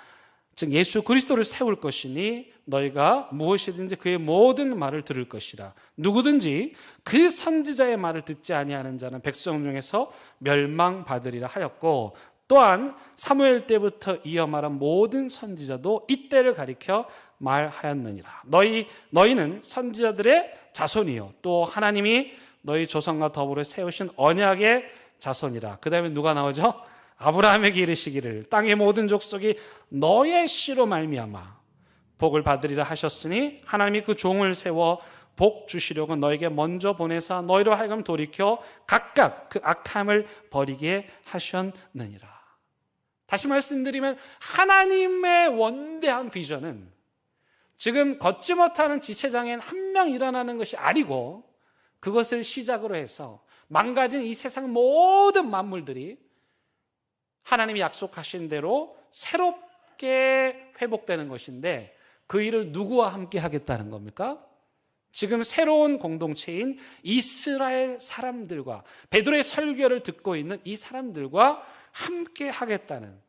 즉 예수 그리스도를 세울 것이니 너희가 무엇이든지 그의 모든 말을 들을 것이라. 누구든지 그 선지자의 말을 듣지 아니하는 자는 백성 중에서 멸망받으리라 하였고, 또한 사무엘 때부터 이어 말한 모든 선지자도 이때를 가리켜 말하였느니라. 너희는 선지자들의 자손이요 또 하나님이 너희 조상과 더불어 세우신 언약의 자손이라. 그 다음에 누가 나오죠? 아브라함에게 이르시기를 땅의 모든 족속이 너의 씨로 말미암아 복을 받으리라 하셨으니, 하나님이 그 종을 세워 복 주시려고 너에게 먼저 보내사 너희로 하여금 돌이켜 각각 그 악함을 버리게 하셨느니라. 다시 말씀드리면 하나님의 원대한 비전은 지금 걷지 못하는 지체장애인 한 명 일어나는 것이 아니고, 그것을 시작으로 해서 망가진 이 세상 모든 만물들이 하나님이 약속하신 대로 새롭게 회복되는 것인데, 그 일을 누구와 함께 하겠다는 겁니까? 지금 새로운 공동체인 이스라엘 사람들과, 베드로의 설교를 듣고 있는 이 사람들과 함께 하겠다는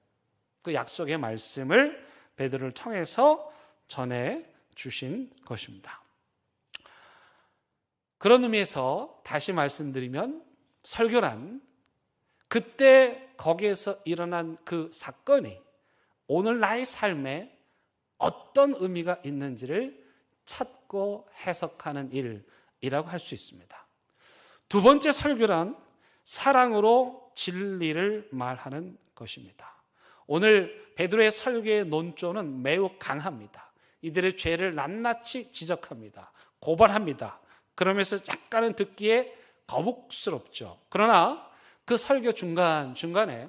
그 약속의 말씀을 베드로를 통해서 전해 주신 것입니다. 그런 의미에서 다시 말씀드리면, 설교란 그때 거기에서 일어난 그 사건이 오늘 나의 삶에 어떤 의미가 있는지를 찾고 해석하는 일이라고 할 수 있습니다. 두 번째, 설교란 사랑으로 진리를 말하는 것입니다. 오늘 베드로의 설교의 논조는 매우 강합니다. 이들의 죄를 낱낱이 지적합니다. 고발합니다. 그러면서 약간은 듣기에 거북스럽죠. 그러나 그 설교 중간중간에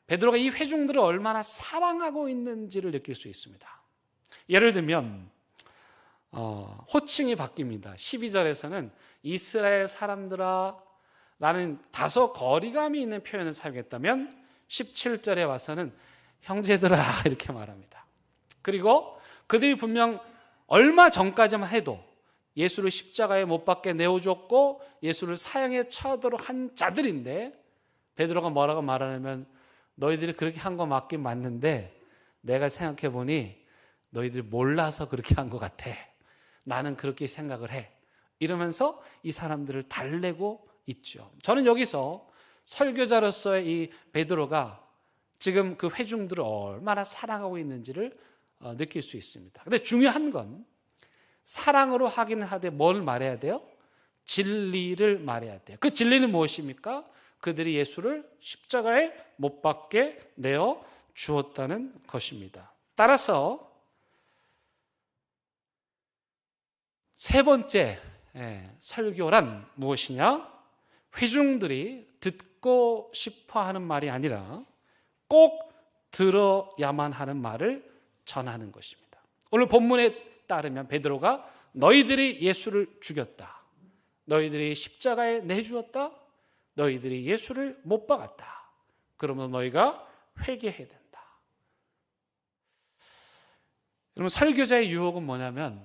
베드로가 이 회중들을 얼마나 사랑하고 있는지를 느낄 수 있습니다. 예를 들면 호칭이 바뀝니다. 12절에서는 이스라엘 사람들아 라는 다소 거리감이 있는 표현을 사용했다면 17절에 와서는 형제들아 이렇게 말합니다. 그리고 그들이 분명 얼마 전까지만 해도 예수를 십자가에 못 박게 내어줬고 예수를 사형에 처하도록 한 자들인데 베드로가 뭐라고 말하냐면 너희들이 그렇게 한 거 맞긴 맞는데 내가 생각해 보니 너희들이 몰라서 그렇게 한 것 같아. 나는 그렇게 생각을 해. 이러면서 이 사람들을 달래고 있죠. 저는 여기서 설교자로서의 이 베드로가 지금 그 회중들을 얼마나 사랑하고 있는지를 느낄 수 있습니다. 근데 중요한 건 사랑으로 하긴 하되 뭘 말해야 돼요? 진리를 말해야 돼요. 그 진리는 무엇입니까? 그들이 예수를 십자가에 못 박게 내어 주었다는 것입니다. 따라서 세 번째 설교란 무엇이냐? 회중들이 듣고 싶어 하는 말이 아니라 꼭 들어야만 하는 말을 전하는 것입니다. 오늘 본문에 따르면 베드로가 너희들이 예수를 죽였다. 너희들이 십자가에 내주었다. 너희들이 예수를 못 박았다. 그러면 너희가 회개해야 된다. 여러분, 설교자의 유혹은 뭐냐면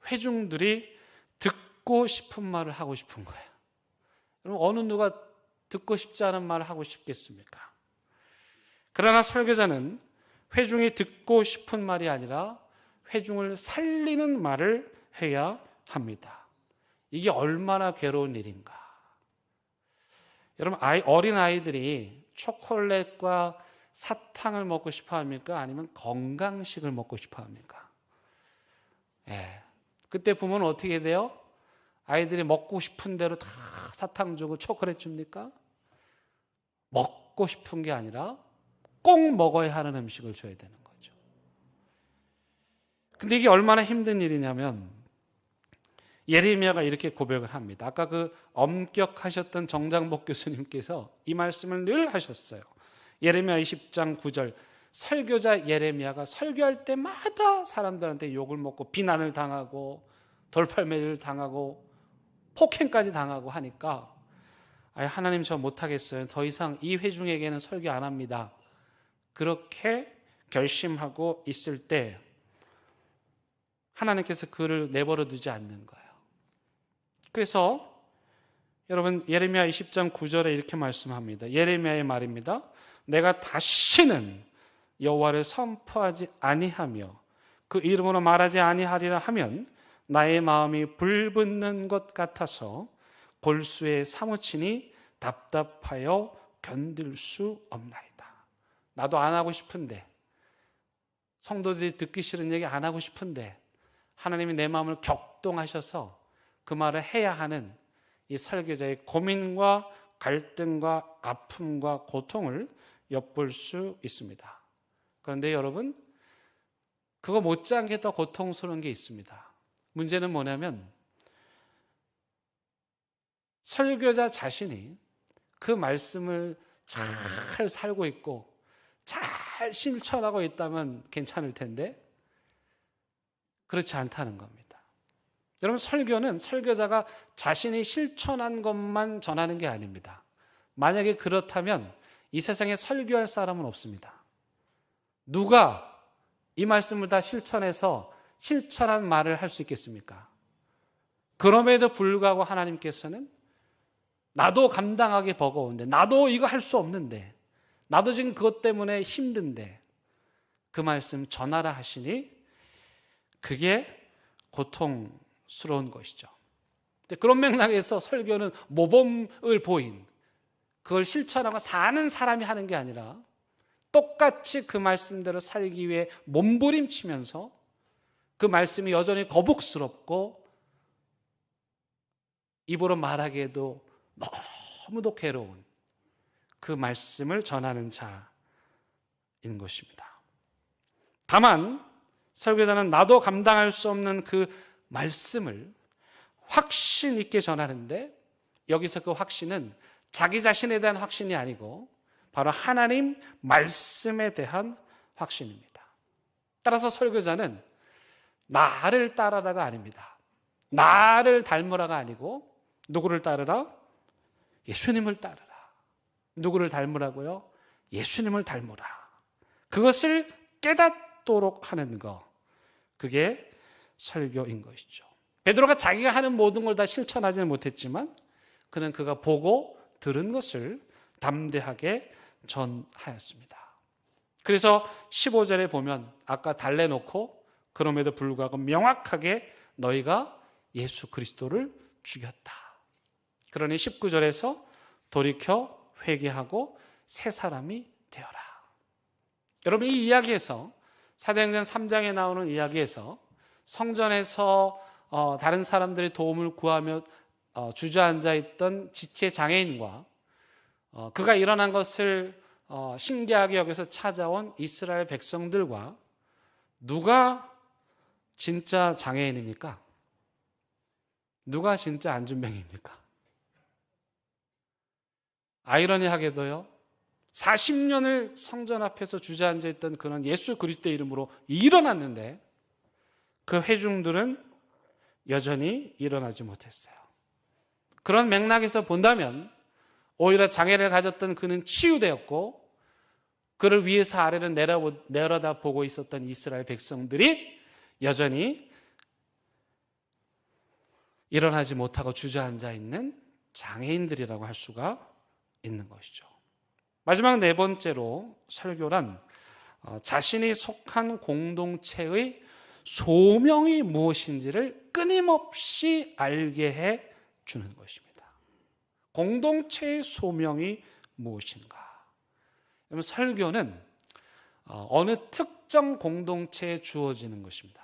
회중들이 듣고 싶은 말을 하고 싶은 거예요. 여러분, 어느 누가 듣고 싶지 않은 말을 하고 싶겠습니까? 그러나 설교자는 회중이 듣고 싶은 말이 아니라 회중을 살리는 말을 해야 합니다. 이게 얼마나 괴로운 일인가. 여러분, 어린 아이들이 초콜릿과 사탕을 먹고 싶어 합니까? 아니면 건강식을 먹고 싶어 합니까? 그때 부모는 어떻게 돼요? 아이들이 먹고 싶은 대로 다 사탕 주고 초콜릿 줍니까? 먹고 싶은 게 아니라 꼭 먹어야 하는 음식을 줘야 되는 거죠. 근데 이게 얼마나 힘든 일이냐면 예레미야가 이렇게 고백을 합니다. 아까 그 엄격하셨던 정장복 교수님께서 이 말씀을 늘 하셨어요. 예레미야 20장 9절 설교자 예레미야가 설교할 때마다 사람들한테 욕을 먹고 비난을 당하고 돌팔매를 당하고 폭행까지 당하고 하니까 하나님 저 못하겠어요. 더 이상 이 회중에게는 설교 안 합니다. 그렇게 결심하고 있을 때 하나님께서 그를 내버려 두지 않는 거예요. 그래서 여러분 예레미야 20장 9절에 이렇게 말씀합니다. 예레미야의 말입니다. 내가 다시는 여호와를 선포하지 아니하며 그 이름으로 말하지 아니하리라 하면 나의 마음이 불붙는 것 같아서 골수에 사무치니 답답하여 견딜 수 없나이다. 나도 안 하고 싶은데 성도들이 듣기 싫은 얘기 안 하고 싶은데 하나님이 내 마음을 격동하셔서 그 말을 해야 하는 이 설교자의 고민과 갈등과 아픔과 고통을 엿볼 수 있습니다. 그런데 여러분, 그거 못지않게 더 고통스러운 게 있습니다. 문제는 뭐냐면 설교자 자신이 그 말씀을 잘 살고 있고 잘 실천하고 있다면 괜찮을 텐데 그렇지 않다는 겁니다. 여러분, 설교는 설교자가 자신이 실천한 것만 전하는 게 아닙니다. 만약에 그렇다면 이 세상에 설교할 사람은 없습니다. 누가 이 말씀을 다 실천해서 실천한 말을 할 수 있겠습니까? 그럼에도 불구하고 하나님께서는 나도 감당하기 버거운데, 나도 이거 할 수 없는데, 나도 지금 그것 때문에 힘든데 그 말씀 전하라 하시니 그게 고통스러운 것이죠. 그런 맥락에서 설교는 모범을 보인, 그걸 실천하고 사는 사람이 하는 게 아니라 똑같이 그 말씀대로 살기 위해 몸부림치면서 그 말씀이 여전히 거북스럽고 입으로 말하기에도 너무도 괴로운 그 말씀을 전하는 자인 것입니다. 다만 설교자는 나도 감당할 수 없는 그 말씀을 확신 있게 전하는데, 여기서 그 확신은 자기 자신에 대한 확신이 아니고 바로 하나님 말씀에 대한 확신입니다. 따라서 설교자는 나를 따라라가 아닙니다. 나를 닮으라가 아니고 누구를 따르라? 예수님을 따르라. 누구를 닮으라고요? 예수님을 닮으라. 그것을 깨닫도록 하는 것, 그게 설교인 것이죠. 베드로가 자기가 하는 모든 걸 다 실천하지는 못했지만 그는 그가 보고 들은 것을 담대하게 전하였습니다. 그래서 15절에 보면 아까 달래놓고 그럼에도 불구하고 명확하게 너희가 예수 그리스도를 죽였다. 그러니 19절에서 돌이켜 회개하고 새 사람이 되어라. 여러분, 이 이야기에서 사도행전 3장에 나오는 이야기에서 성전에서 다른 사람들의 도움을 구하며 주저앉아 있던 지체 장애인과 그가 일어난 것을 신기하게 여기서 찾아온 이스라엘 백성들과 누가 진짜 장애인입니까? 누가 진짜 안준뱅입니까? 아이러니하게도요, 40년을 성전 앞에서 주저앉아 있던 그는 예수 그리스도의 이름으로 일어났는데 그 회중들은 여전히 일어나지 못했어요. 그런 맥락에서 본다면 오히려 장애를 가졌던 그는 치유되었고 그를 위에서 아래를 내려다보고 있었던 이스라엘 백성들이 여전히 일어나지 못하고 주저앉아 있는 장애인들이라고 할 수가 있는 것이죠. 마지막 네 번째로 설교란 자신이 속한 공동체의 소명이 무엇인지를 끊임없이 알게 해 주는 것입니다. 공동체의 소명이 무엇인가? 여러분, 설교는 어느 특정 공동체에 주어지는 것입니다.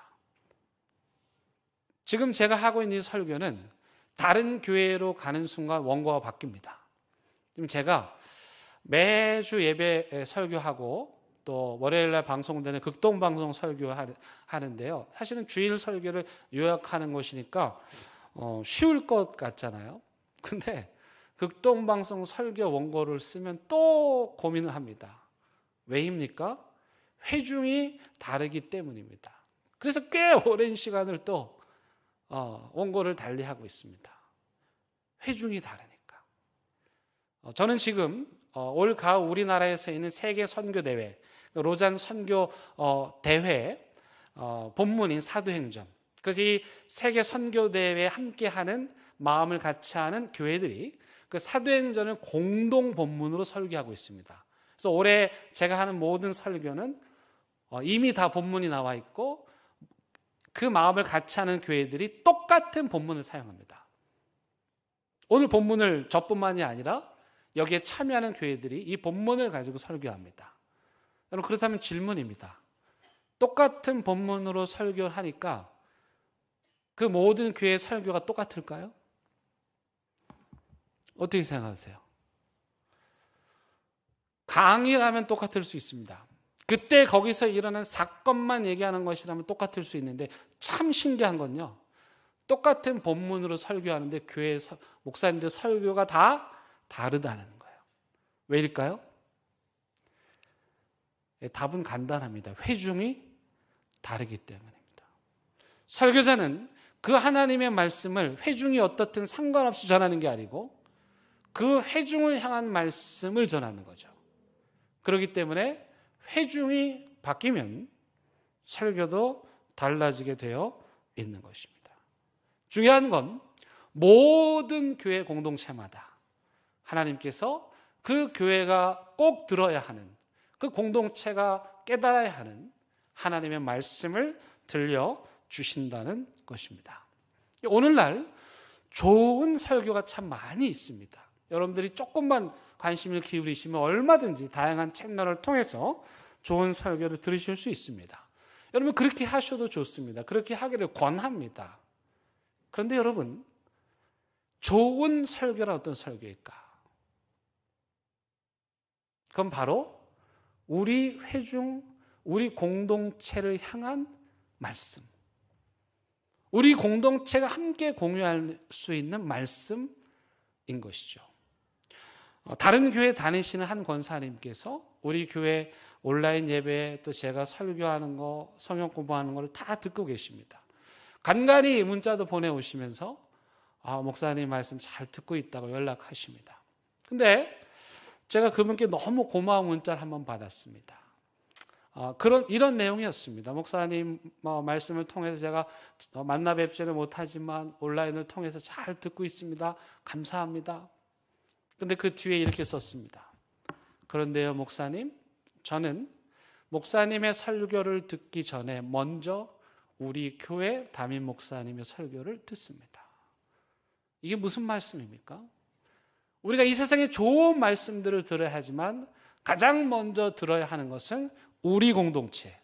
지금 제가 하고 있는 설교는 다른 교회로 가는 순간 원고가 바뀝니다. 지금 제가 매주 예배 설교하고 또 월요일날 방송되는 극동방송 설교하는데요. 사실은 주일 설교를 요약하는 것이니까 쉬울 것 같잖아요. 근데 극동방송 설교 원고를 쓰면 또 고민을 합니다. 왜입니까? 회중이 다르기 때문입니다. 그래서 꽤 오랜 시간을 또 원고를 달리하고 있습니다. 회중이 다르니까. 저는 지금 올 가을 우리나라에서 있는 세계 선교 대회, 로잔 선교 대회 본문인 사도행전, 그래서 이 세계 선교 대회에 함께하는 마음을 같이 하는 교회들이 그 사도행전을 공동 본문으로 설교하고 있습니다. 그래서 올해 제가 하는 모든 설교는 이미 다 본문이 나와 있고 그 마음을 같이 하는 교회들이 똑같은 본문을 사용합니다. 오늘 본문을 저뿐만이 아니라 여기에 참여하는 교회들이 이 본문을 가지고 설교합니다. 여러분, 그렇다면 질문입니다. 똑같은 본문으로 설교를 하니까 그 모든 교회의 설교가 똑같을까요? 어떻게 생각하세요? 강의를 하면 똑같을 수 있습니다. 그때 거기서 일어난 사건만 얘기하는 것이라면 똑같을 수 있는데 참 신기한 건요, 똑같은 본문으로 설교하는데 교회 목사님들 설교가 다 다르다는 거예요. 왜일까요? 답은 간단합니다. 회중이 다르기 때문입니다. 설교자는 그 하나님의 말씀을 회중이 어떻든 상관없이 전하는 게 아니고 그 회중을 향한 말씀을 전하는 거죠. 그렇기 때문에 회중이 바뀌면 설교도 달라지게 되어 있는 것입니다. 중요한 건 모든 교회 공동체마다 하나님께서 그 교회가 꼭 들어야 하는, 그 공동체가 깨달아야 하는 하나님의 말씀을 들려주신다는 것입니다. 오늘날 좋은 설교가 참 많이 있습니다. 여러분들이 조금만 관심을 기울이시면 얼마든지 다양한 채널을 통해서 좋은 설교를 들으실 수 있습니다. 여러분, 그렇게 하셔도 좋습니다. 그렇게 하기를 권합니다. 그런데 여러분, 좋은 설교란 어떤 설교일까? 그건 바로 우리 회중, 우리 공동체를 향한 말씀, 우리 공동체가 함께 공유할 수 있는 말씀인 것이죠. 다른 교회 다니시는 한 권사님께서 우리 교회 온라인 예배에 또 제가 설교하는 거, 성경 공부하는 거를 다 듣고 계십니다. 간간히 문자도 보내오시면서 목사님 말씀 잘 듣고 있다고 연락하십니다. 근데 제가 그분께 너무 고마운 문자를 한번 받았습니다. 이런 내용이었습니다. 목사님 말씀을 통해서 제가 만나 뵙지는 못하지만 온라인을 통해서 잘 듣고 있습니다. 감사합니다. 근데 그 뒤에 이렇게 썼습니다. 그런데요, 목사님, 저는 목사님의 설교를 듣기 전에 먼저 우리 교회 담임 목사님의 설교를 듣습니다. 이게 무슨 말씀입니까? 우리가 이 세상에 좋은 말씀들을 들어야 하지만 가장 먼저 들어야 하는 것은 우리 공동체,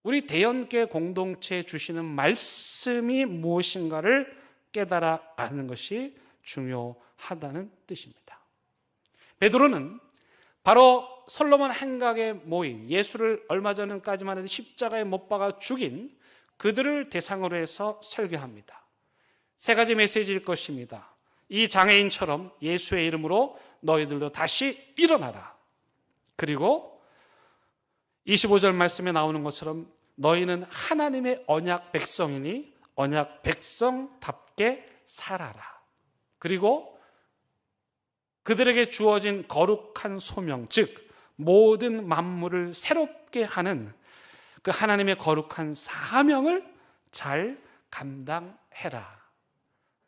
우리 대연교회 공동체에 주시는 말씀이 무엇인가를 깨달아 아는 것이 중요하다는 뜻입니다. 베드로는 바로 솔로몬 행각에 모인 예수를 얼마 전까지만 해도 십자가에 못 박아 죽인 그들을 대상으로 해서 설교합니다. 세 가지 메시지일 것입니다. 이 장애인처럼 예수의 이름으로 너희들도 다시 일어나라. 그리고 25절 말씀에 나오는 것처럼 너희는 하나님의 언약 백성이니 언약 백성답게 살아라. 그리고 그들에게 주어진 거룩한 소명, 즉 모든 만물을 새롭게 하는 그 하나님의 거룩한 사명을 잘 감당해라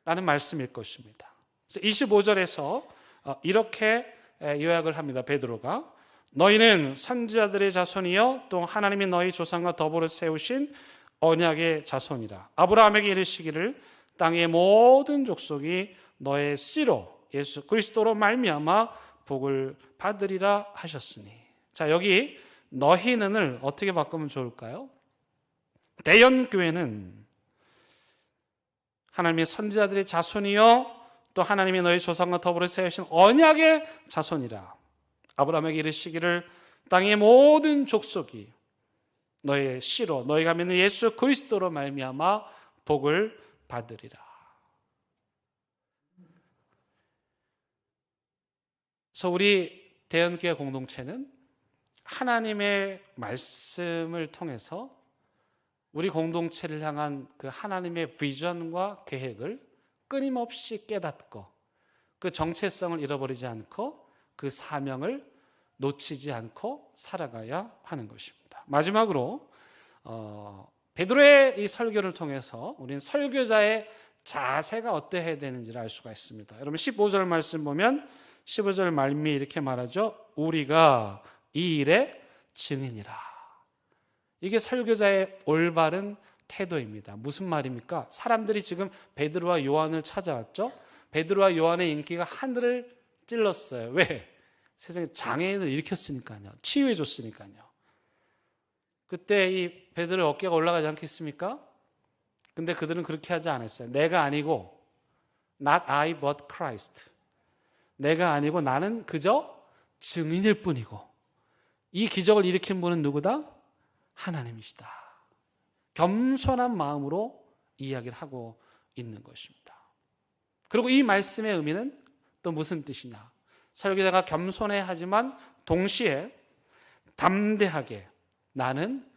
라는 말씀일 것입니다. 그래서 25절에서 이렇게 요약을 합니다. 베드로가 너희는 선지자들의 자손이여 또 하나님이 너희 조상과 더불어 세우신 언약의 자손이라. 아브라함에게 이르시기를 땅의 모든 족속이 너의 씨로 예수 그리스도로 말미암아 복을 받으리라 하셨으니. 자, 여기 너희는을 어떻게 바꾸면 좋을까요? 대연교회는 하나님의 선지자들의 자손이요 또 하나님이 너희 조상과 더불어 세우신 언약의 자손이라. 아브라함에게 이르시기를 땅의 모든 족속이 너의 씨로 너희가 믿는 예수 그리스도로 말미암아 복을 받으리라. 그래서 우리 대연교회 공동체는 하나님의 말씀을 통해서 우리 공동체를 향한 그 하나님의 비전과 계획을 끊임없이 깨닫고 그 정체성을 잃어버리지 않고 그 사명을 놓치지 않고 살아가야 하는 것입니다. 마지막으로 베드로의 이 설교를 통해서 우리는 설교자의 자세가 어떠해야 되는지를 알 수가 있습니다. 여러분 15절 말씀 보면 15절 말미 이렇게 말하죠. 우리가 이 일의 증인이라. 이게 설교자의 올바른 태도입니다. 무슨 말입니까? 사람들이 지금 베드로와 요한을 찾아왔죠. 베드로와 요한의 인기가 하늘을 찔렀어요. 왜? 세상에 장애인을 일으켰으니까요. 치유해 줬으니까요. 그때 이 베드로의 어깨가 올라가지 않겠습니까? 근데 그들은 그렇게 하지 않았어요. 내가 아니고 not I but Christ. 내가 아니고 나는 그저 증인일 뿐이고 이 기적을 일으킨 분은 누구다? 하나님이시다. 겸손한 마음으로 이야기를 하고 있는 것입니다. 그리고 이 말씀의 의미는 또 무슨 뜻이냐? 설교자가 겸손해 하지만 동시에 담대하게 나는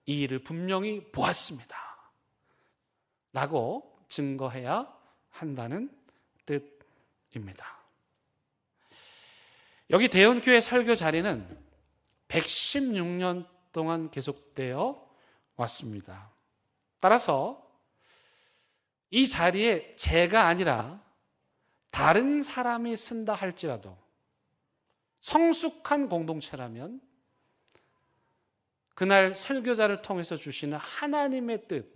이 일을 분명히 보았습니다 라고 증거해야 한다는 뜻입니다. 여기 대연교회 설교 자리는 116년 동안 계속되어 왔습니다. 따라서 이 자리에 제가 아니라 다른 사람이 쓴다 할지라도 성숙한 공동체라면 그날 설교자를 통해서 주시는 하나님의 뜻,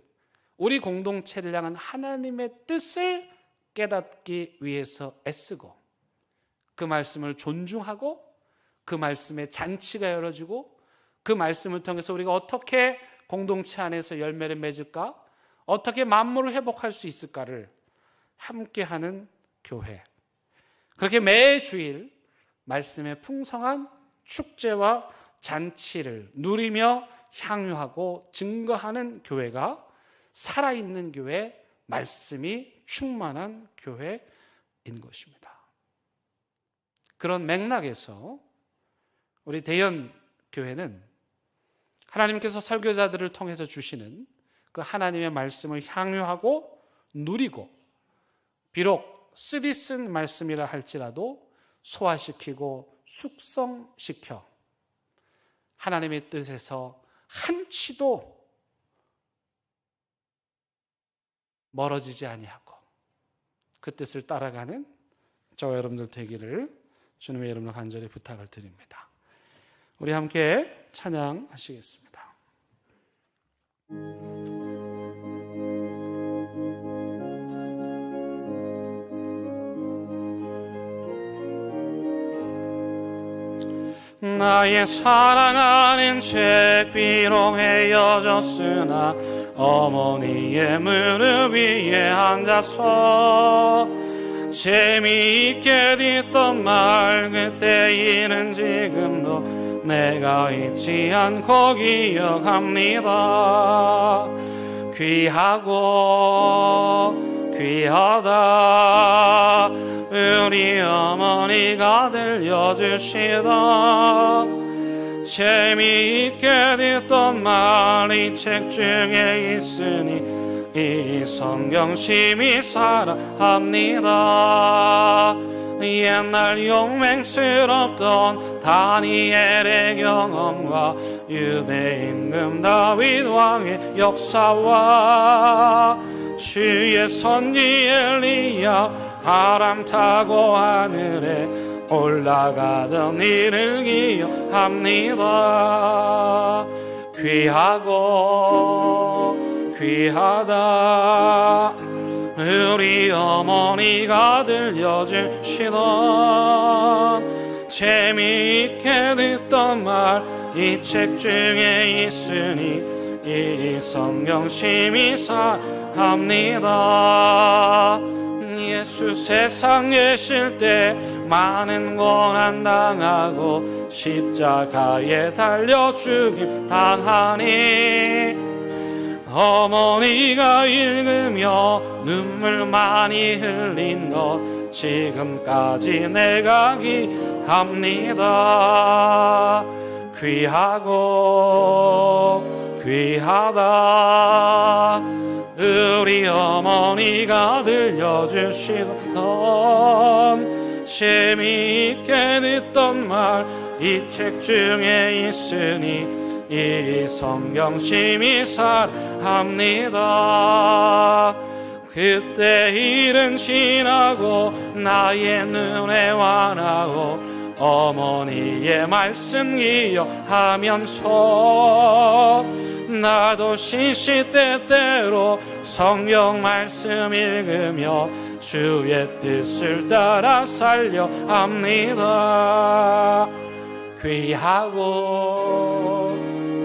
우리 공동체를 향한 하나님의 뜻을 깨닫기 위해서 애쓰고 그 말씀을 존중하고 그 말씀의 잔치가 열어지고 그 말씀을 통해서 우리가 어떻게 공동체 안에서 열매를 맺을까? 어떻게 만물을 회복할 수 있을까를 함께하는 교회. 그렇게 매주일 말씀의 풍성한 축제와 잔치를 누리며 향유하고 증거하는 교회가 살아있는 교회, 말씀이 충만한 교회인 것입니다. 그런 맥락에서 우리 대연 교회는 하나님께서 설교자들을 통해서 주시는 그 하나님의 말씀을 향유하고 누리고, 비록 쓰디쓴 말씀이라 할지라도 소화시키고 숙성시켜 하나님의 뜻에서 한치도 멀어지지 아니하고 그 뜻을 따라가는 저와 여러분들 되기를 주님의 이름으로 간절히 부탁을 드립니다. 우리 함께 찬양하시겠습니다. 나의 사랑하는 책 비록 헤어졌으나 어머니의 무릎 위에 앉아서 재미있게 듣던 말 그때이는 지금도 내가 잊지 않고 기억합니다. 귀하고 귀하다 우리 어머니가 들려주시던 재미있게 듣던 말 이 책 중에 있으니 이 성경 심히 사랑합니다. 옛날 용맹스럽던 다니엘의 경험과 유대 임금 다윗 왕의 역사와 주의 선지 엘리야 바람 타고 하늘에 올라가던 일을 기억합니다. 귀하고 귀하다 우리 어머니가 들려주시던 재미있게 듣던 말 이 책 중에 있으니 이 성경 심히 사랑합니다. 예수 세상 계실 때 많은 고난 당하고 십자가에 달려 죽임 당하니 어머니가 읽으며 눈물 많이 흘린 것 지금까지 내가 기합니다. 귀하고 귀하다 우리 어머니가 들려주시던 재미있게 듣던 말 이 책 중에 있으니 이 성경 심히 사랑합니다. 그때 일은 지나고 나의 눈에 환하고 어머니의 말씀 기억하면서 나도 시시때때로 성경 말씀 읽으며 주의 뜻을 따라 살려 합니다. 귀하고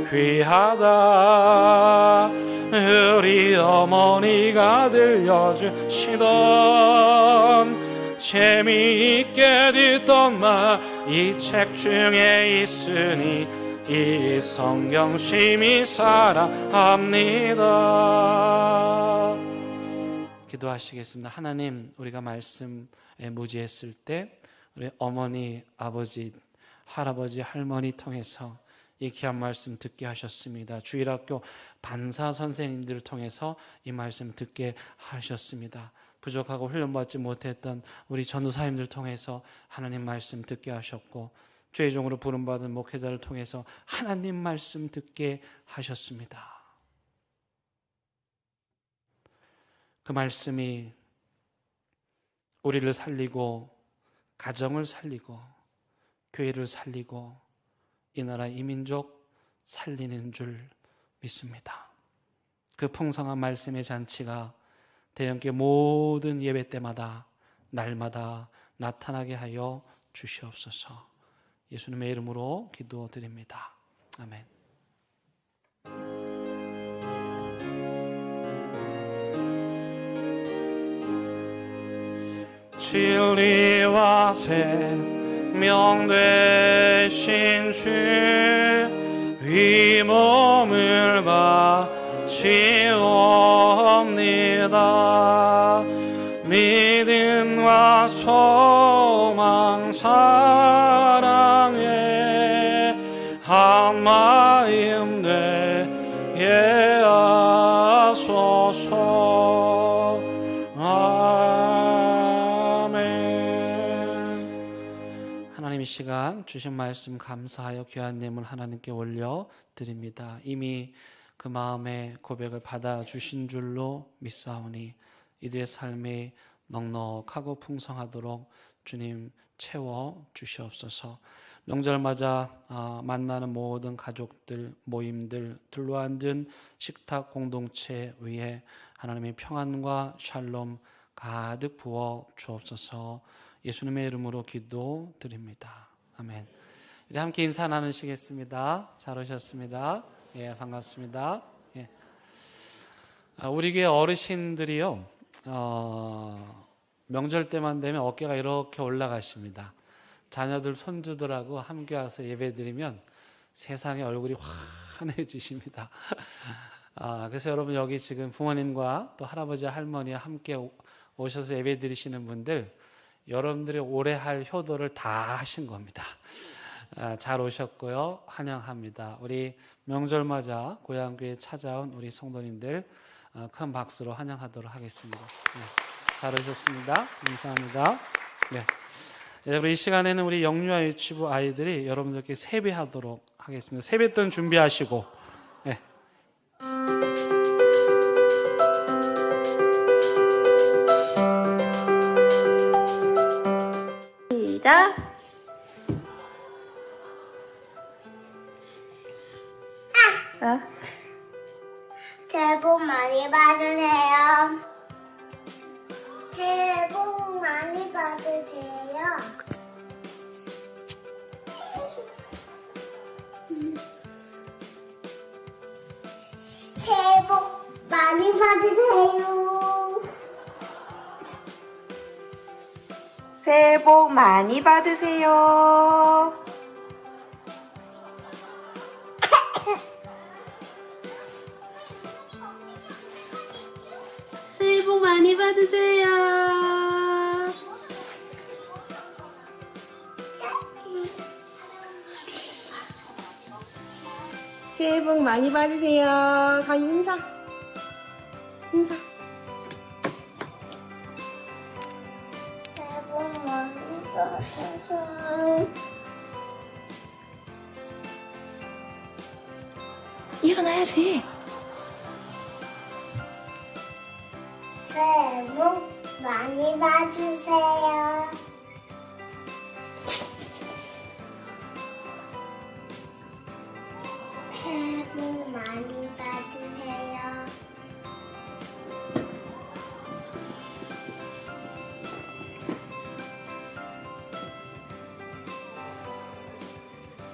귀하다 우리 어머니가 들려주시던 재미있게 듣던 말 이 책 중에 있으니 이 성경 심히 사랑합니다. 기도하시겠습니다. 하나님, 우리가 말씀에 무지했을 때 우리 어머니, 아버지, 할아버지, 할머니 통해서 이 귀한 말씀 듣게 하셨습니다. 주일학교 반사 선생님들을 통해서 이 말씀 듣게 하셨습니다. 부족하고 훈련받지 못했던 우리 전도사님들 통해서 하나님 말씀 듣게 하셨고 최종으로 부름받은 목회자를 통해서 하나님 말씀 듣게 하셨습니다. 그 말씀이 우리를 살리고 가정을 살리고 교회를 살리고 이 나라 이 민족 살리는 줄 믿습니다. 그 풍성한 말씀의 잔치가 대형교 모든 예배 때마다 날마다 나타나게 하여 주시옵소서. 예수님의 이름으로 기도드립니다. 아멘. 진리와 생명 되신 주 이 몸을 바치옵니다. 믿음과 소망 사 한 마음 되게 하소서. 아멘. 하나님, 이 시간 주신 말씀 감사하여 귀한 예물 하나님께 올려 드립니다. 이미 그 마음의 고백을 받아주신 줄로 믿사오니 이들의 삶이 넉넉하고 풍성하도록 주님 채워 주시옵소서. 명절 맞아 만나는 모든 가족들, 모임들, 둘러앉은 식탁 공동체 위에 하나님의 평안과 샬롬 가득 부어 주옵소서. 예수님의 이름으로 기도드립니다. 아멘. 이제 함께 인사 나누시겠습니다. 잘 오셨습니다. 예, 반갑습니다. 예. 우리 교회 어르신들이요, 명절 때만 되면 어깨가 이렇게 올라가십니다. 자녀들, 손주들하고 함께 와서 예배드리면 세상에 얼굴이 환해지십니다. 그래서 여러분, 여기 지금 부모님과 또 할아버지, 할머니와 함께 오셔서 예배드리시는 분들, 여러분들이 오래 할 효도를 다 하신 겁니다. 잘 오셨고요. 환영합니다. 우리 명절 맞아 고향교회에 찾아온 우리 성도님들 큰 박수로 환영하도록 하겠습니다. 네, 잘 오셨습니다. 감사합니다. 네. 우리 이 시간에는 우리 영유아 유치부 아이들이 여러분들께 세배하도록 하겠습니다. 세뱃돈 준비하시고. 네. 시작. 새해 복 많이 받으세요. 새해 복 많이 받으세요. 새해 복 많이 받으세요. 새해 복 많이 받으세요. 새해 복 많이 받으세요. 새해 복 많이 받으세요. 강희 인사. 인사. 새해 복 많이 받으세요. 일어나야지. 새해 복 많이 받으세요. 새해 복 많이 받으세요.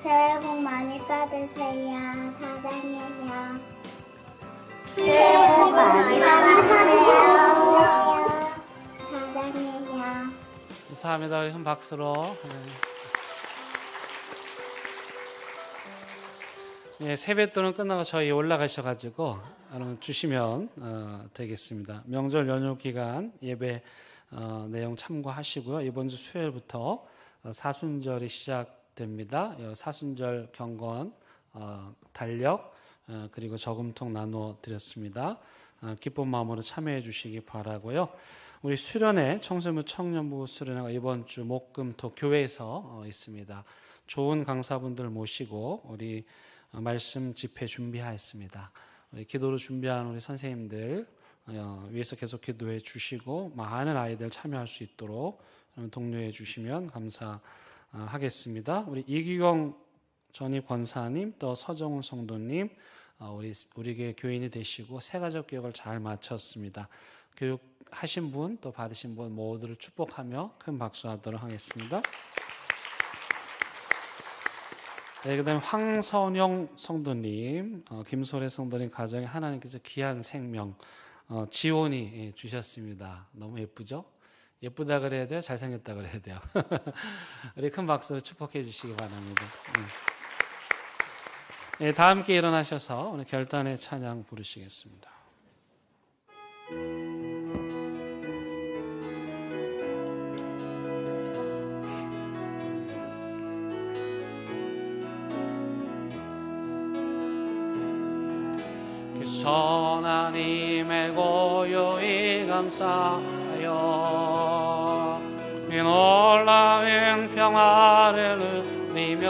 새해 복 많이 받으세요. 사랑해요. 새해 복 많이 받으세요. 사랑해요. 감사합니다. 우리 큰 박수로. 네, 세뱃돈은 끝나고 저희 올라가셔가지고 여러분 주시면 되겠습니다. 명절 연휴 기간 예배 내용 참고하시고요. 이번 주 수요일부터 사순절이 시작됩니다. 사순절 경건, 달력, 그리고 저금통 나눠 드렸습니다. 기쁜 마음으로 참여해 주시기 바라고요. 우리 수련회, 청소년 청년부 수련회가 이번 주 목금토 교회에서 있습니다. 좋은 강사분들 모시고 우리 말씀 집회 준비하였습니다. 우리 기도로 준비한 우리 선생님들 위해서 계속 기도해 주시고 많은 아이들 참여할 수 있도록 독려해 주시면 감사하겠습니다. 우리 이기경 전입 권사님, 또 서정훈 성도님, 우리 교회 교인이 되시고 새가족 교육을 잘 마쳤습니다. 교육하신 분, 또 받으신 분 모두를 축복하며 큰 박수하도록 하겠습니다. 네, 그 다음에 황선영 성도님, 김소래 성도님 가정에 하나님께서 귀한 생명, 지원이 주셨습니다. 너무 예쁘죠? 예쁘다 그래야 돼요? 잘생겼다 그래야 돼요? 우리 큰 박수로 축복해 주시기 바랍니다. 네, 다 함께 일어나셔서 오늘 결단의 찬양 부르시겠습니다. 그 선하님의 고요히 감사하여 이 놀라운 평화를 누리며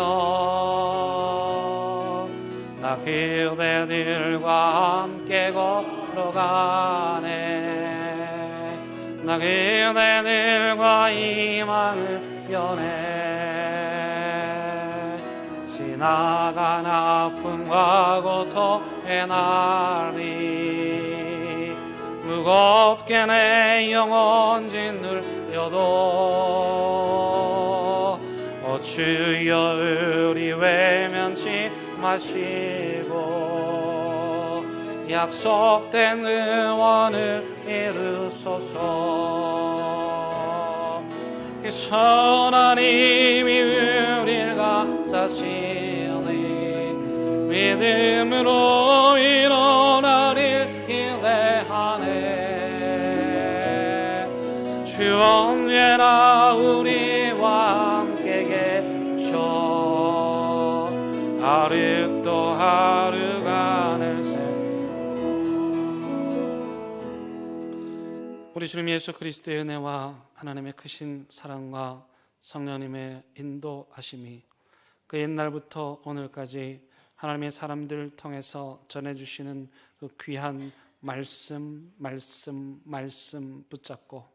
나 그대들과 함께 걸어가네. 나 그대들과 희망을 여네. 지나간 아픔과 고통의 날이 무겁게 내 영혼 짓눌려도 주여 우리 외면치 마시고 약속된 의원을 이루소서. 이 선하님이 우리를 감싸시니 믿음으로 일어나릴 기대하네. 주 언제나 우리와 함께 계셔 하루 또 하루가 늘새. 우리 주님 예수 그리스도의 은혜와 하나님의 크신 사랑과 성령님의 인도하심이 그 옛날부터 오늘까지 하나님의 사람들을 통해서 전해주시는 그 귀한 말씀 붙잡고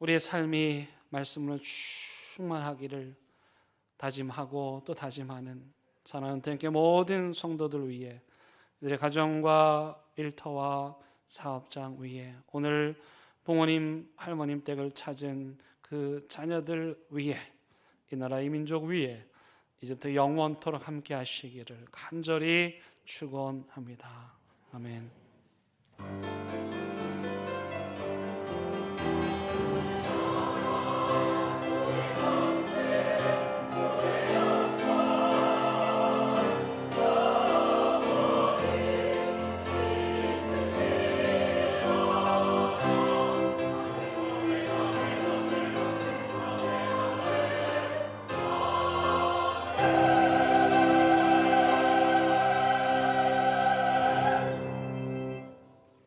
우리의 삶이 말씀으로 충만하기를 다짐하고 또 다짐하는 사랑하는天께 모든 성도들 위해 이들의 가정과 일터와 사업장 위에 오늘 부모님 할머님 댁을 찾은 그 자녀들 위에 이 나라 이 민족 위에 이제부터 영원토록 함께 하시기를 간절히 축원합니다. 아멘.